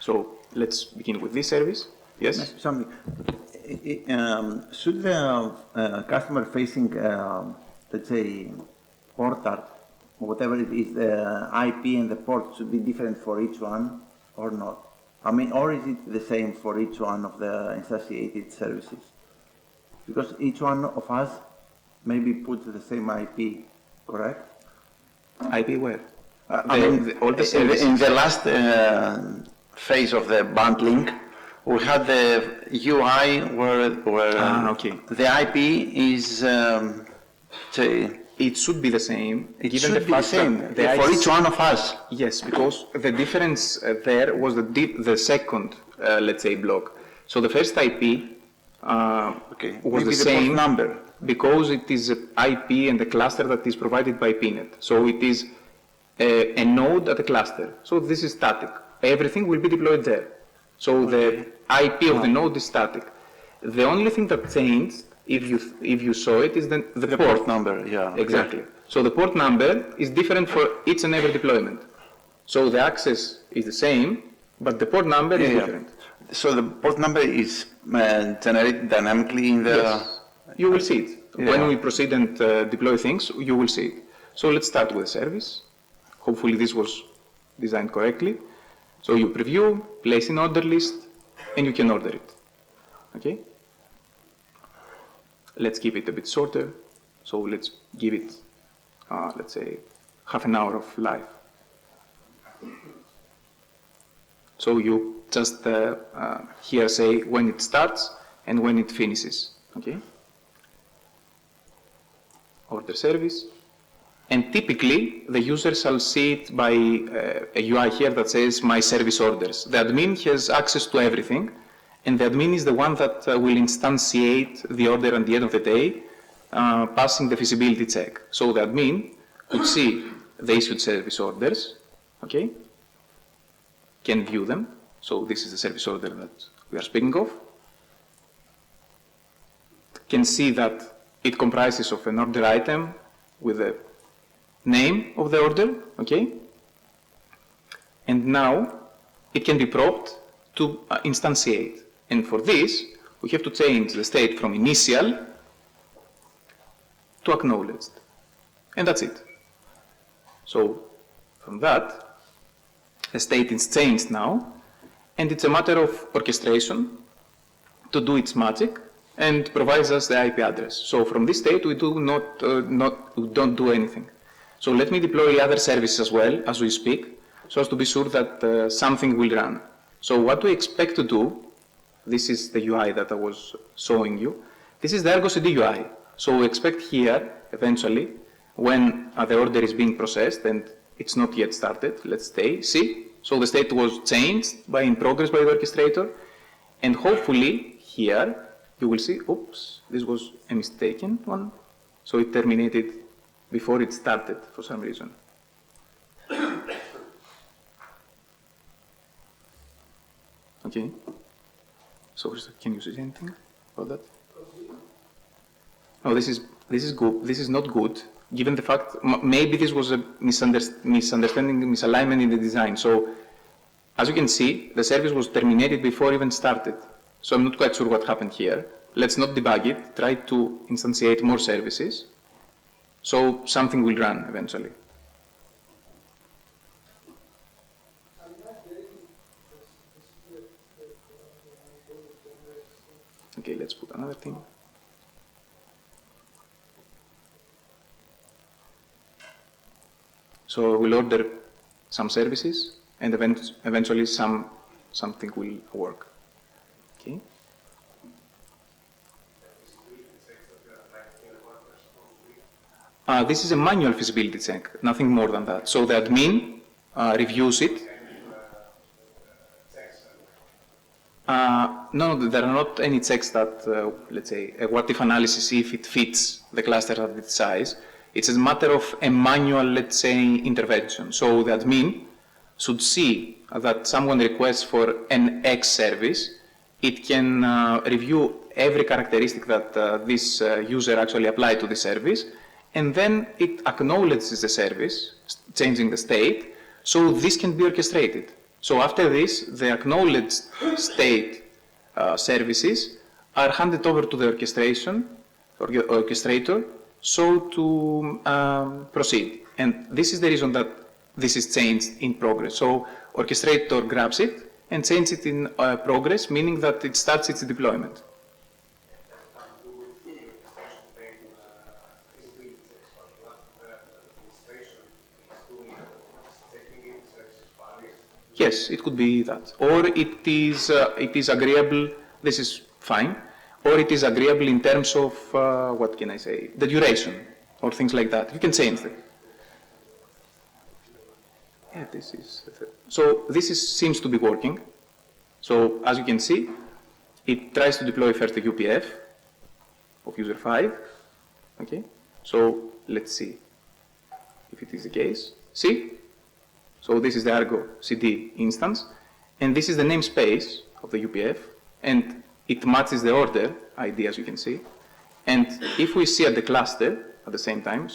So let's begin with this service. Yes. Something. Should the customer-facing, let's say, portal, whatever it is, the IP and the port should be different for each one or not? I mean, or is it the same for each one of the instantiated services? Because each one of us maybe puts the same IP, correct? IP where? I mean, all the services. in the last phase of the bundling, we had the UI where okay. the IP is, say, it should be the same. It given should the be the fact same that for each one of us. Yes, because the difference there was the second, let's say, block. So the first IP was the same port number. because it is IP and the cluster that is provided by PNet. So it is a node at a cluster. So this is static. Everything will be deployed there. So the IP of the node is static. The only thing that changed, if you saw it, is the port number. Yeah. Exactly. So the port number is different for each and every deployment. So the access is the same, but the port number is different. So the port number is generated dynamically in the... Yes. You will see it. Yeah. When we proceed and deploy things, you will see it. So let's start with the service. Hopefully this was designed correctly. So you preview, place in order list, and you can order it. Okay? Let's keep it a bit shorter. So let's give it, let's say, half an hour of life. So you just here say when it starts and when it finishes. Okay? Order service. And typically, the user shall see it by a UI here that says my service orders. The admin has access to everything, and the admin is the one that will instantiate the order at the end of the day, passing the feasibility check. So the admin could see the issued service orders, okay? Can view them. So this is the service order that we are speaking of. Can see that it comprises of an order item with a name of the order, okay? And now it can be propped to instantiate. And for this, we have to change the state from initial to acknowledged. And that's it. So from that, the state is changed now, and it's a matter of orchestration to do its magic and provides us the IP address. So from this state, we do we don't do anything. So let me deploy other services as well as we speak, so as to be sure that something will run. So what we expect to do, this is the UI that I was showing you. This is the Ergo CD UI. So we expect here, eventually, when the order is being processed and it's not yet started, let's say, see? So the state was changed in progress by the orchestrator, and hopefully here you will see, oops, this was a mistaken one. So it terminated before it started for some reason. Okay. So can you see anything about that? No, this is good. This is not good, given the fact maybe this was a misunderstanding, misalignment in the design. So, as you can see, the service was terminated before even started. So I'm not quite sure what happened here. Let's not debug it. Try to instantiate more services. So something will run eventually. Okay, let's put another thing. So we'll order some services, and eventually something will work. Okay. This is a manual feasibility check, nothing more than that. So the admin reviews it. No, there are not any checks that, let's say, a what-if analysis, if it fits the cluster at its size. It's a matter of a manual, let's say, intervention. So the admin should see that someone requests for an X service. It can review every characteristic that this user actually applied to the service, and then it acknowledges the service, changing the state, so this can be orchestrated. So after this, the acknowledged state services are handed over to the orchestrator, so to proceed. And this is the reason that this is changed in progress. So orchestrator grabs it and changes it in progress, meaning that it starts its deployment. Yes, it could be that. Or it is agreeable, this is fine, or it is agreeable in terms of, what can I say, the duration, or things like that. You can change them. Yeah, seems to be working. So as you can see, it tries to deploy first a UPF of user 5. Okay, so let's see if it is the case. See? So this is the Argo CD instance, and this is the namespace of the UPF, and it matches the order ID, as you can see. And if we see at the cluster at the same time,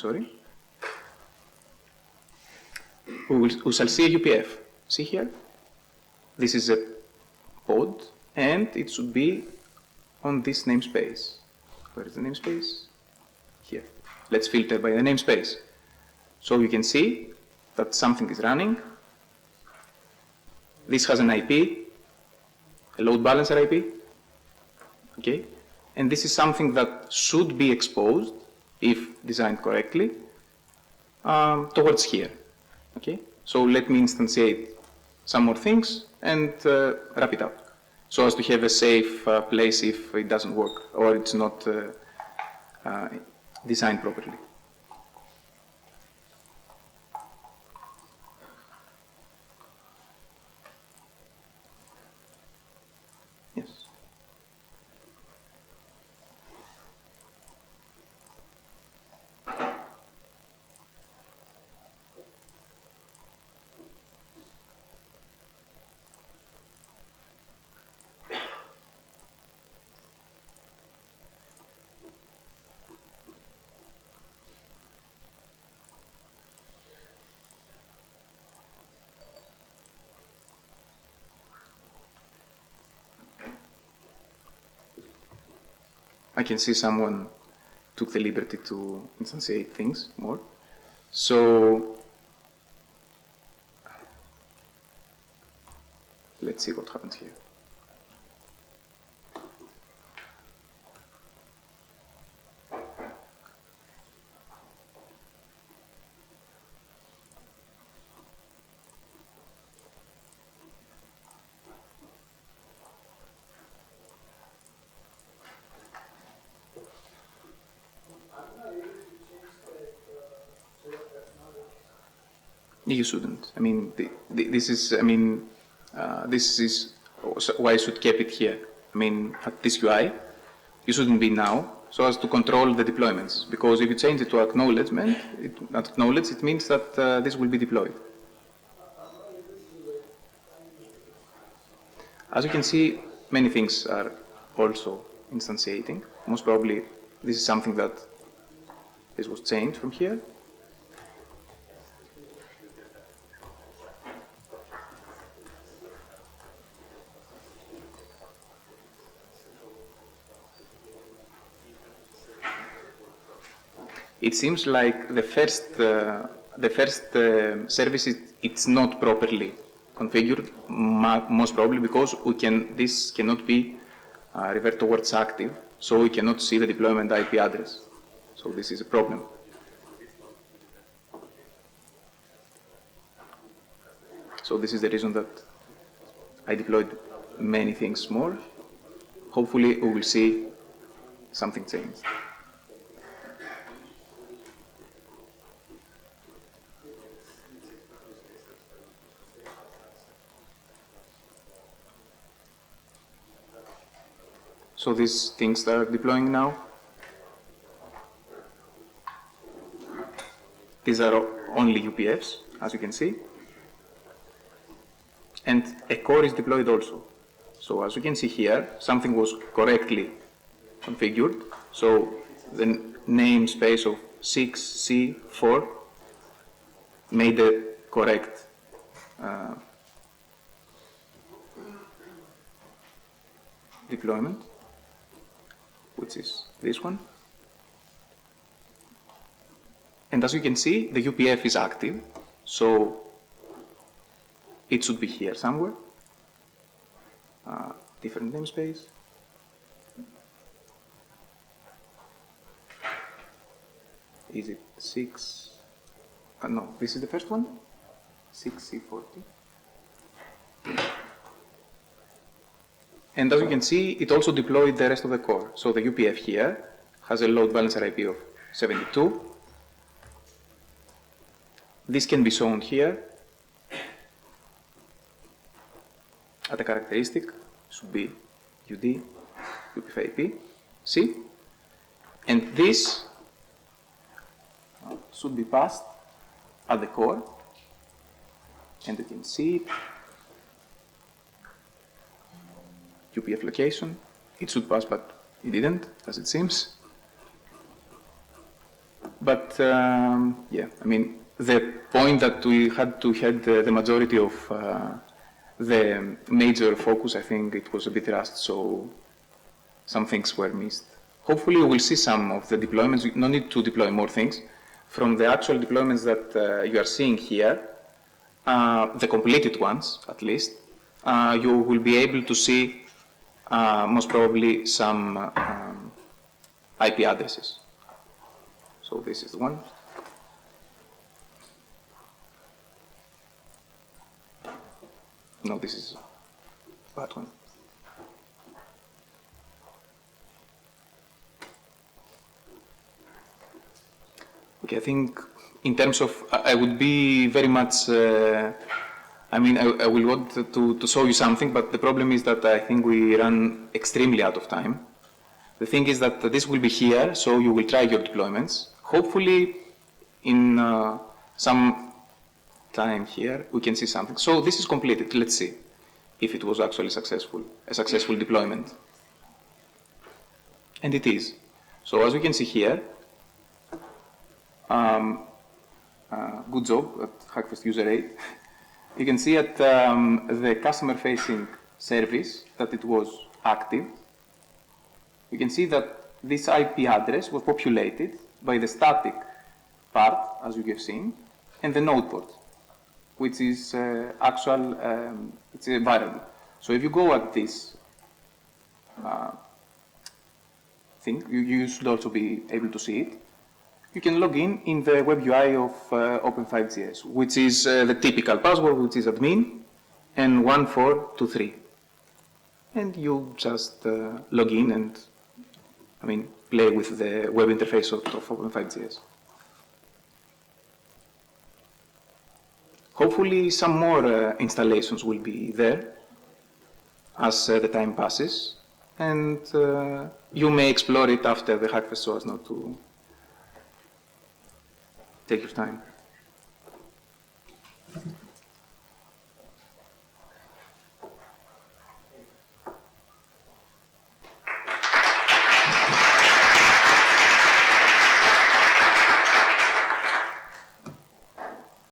we shall see a UPF. See here? This is a pod, and it should be on this namespace. Where is the namespace? Here. Let's filter by the namespace. So you can see that something is running. This has an IP, a load balancer IP, okay? And this is something that should be exposed, if designed correctly, towards here, okay? So let me instantiate some more things and wrap it up, so as to have a safe place if it doesn't work or it's not designed properly. I can see someone took the liberty to instantiate things more. So let's see what happens here. You shouldn't. I mean, this is why I should keep it here. I mean, at this UI, you shouldn't be now, so as to control the deployments. Because if you change it to acknowledgement, it means that this will be deployed. As you can see, many things are also instantiating. Most probably, this is something that this was changed from here. It seems like the first service it's not properly configured, most probably because this cannot be revert towards active, so we cannot see the deployment IP address. So this is a problem. So this is the reason that I deployed many things more. Hopefully we will see something changed. So these things that are deploying now, these are only UPFs, as you can see. And a core is deployed also. So as you can see here, something was correctly configured. So the namespace of 6C4 made the correct deployment, which is this one. And as you can see, the UPF is active, so it should be here somewhere. Different namespace. Is it 6? No, this is the first one. 6C40. And as you can see, it also deployed the rest of the core. So the UPF here has a load balancer IP of 72. This can be shown here at a characteristic. Should be UD, UPF IP, see? And this should be passed at the core. And you can see it. UPF location. It should pass, but it didn't, as it seems. But yeah, I mean, the point that we had to head the majority of the major focus, I think it was a bit rushed, so some things were missed. Hopefully we will see some of the deployments. No need to deploy more things. From the actual deployments that you are seeing here, the completed ones at least, you will be able to see most probably some IP addresses. So this is the one. No, this is that one. Okay, I think in terms of, I would be very much, I mean, I will want to show you something, but the problem is that I think we run extremely out of time. The thing is that this will be here, so you will try your deployments. Hopefully, in some time here, we can see something. So this is completed. Let's see if it was actually successful, a successful deployment. And it is. So as we can see here, good job at Hackfest user 8. You can see at the customer-facing service that it was active. You can see that this IP address was populated by the static part, as you have seen, and the node port, which is actual, it's a variable. So if you go at this thing, you should also be able to see it. You can log in the web UI of Open5GS, which is the typical password, which is admin, and 1423. And you just log in and, I mean, play with the web interface of Open5GS. Hopefully some more installations will be there as the time passes, and you may explore it after the Hackfest so as not to take your time.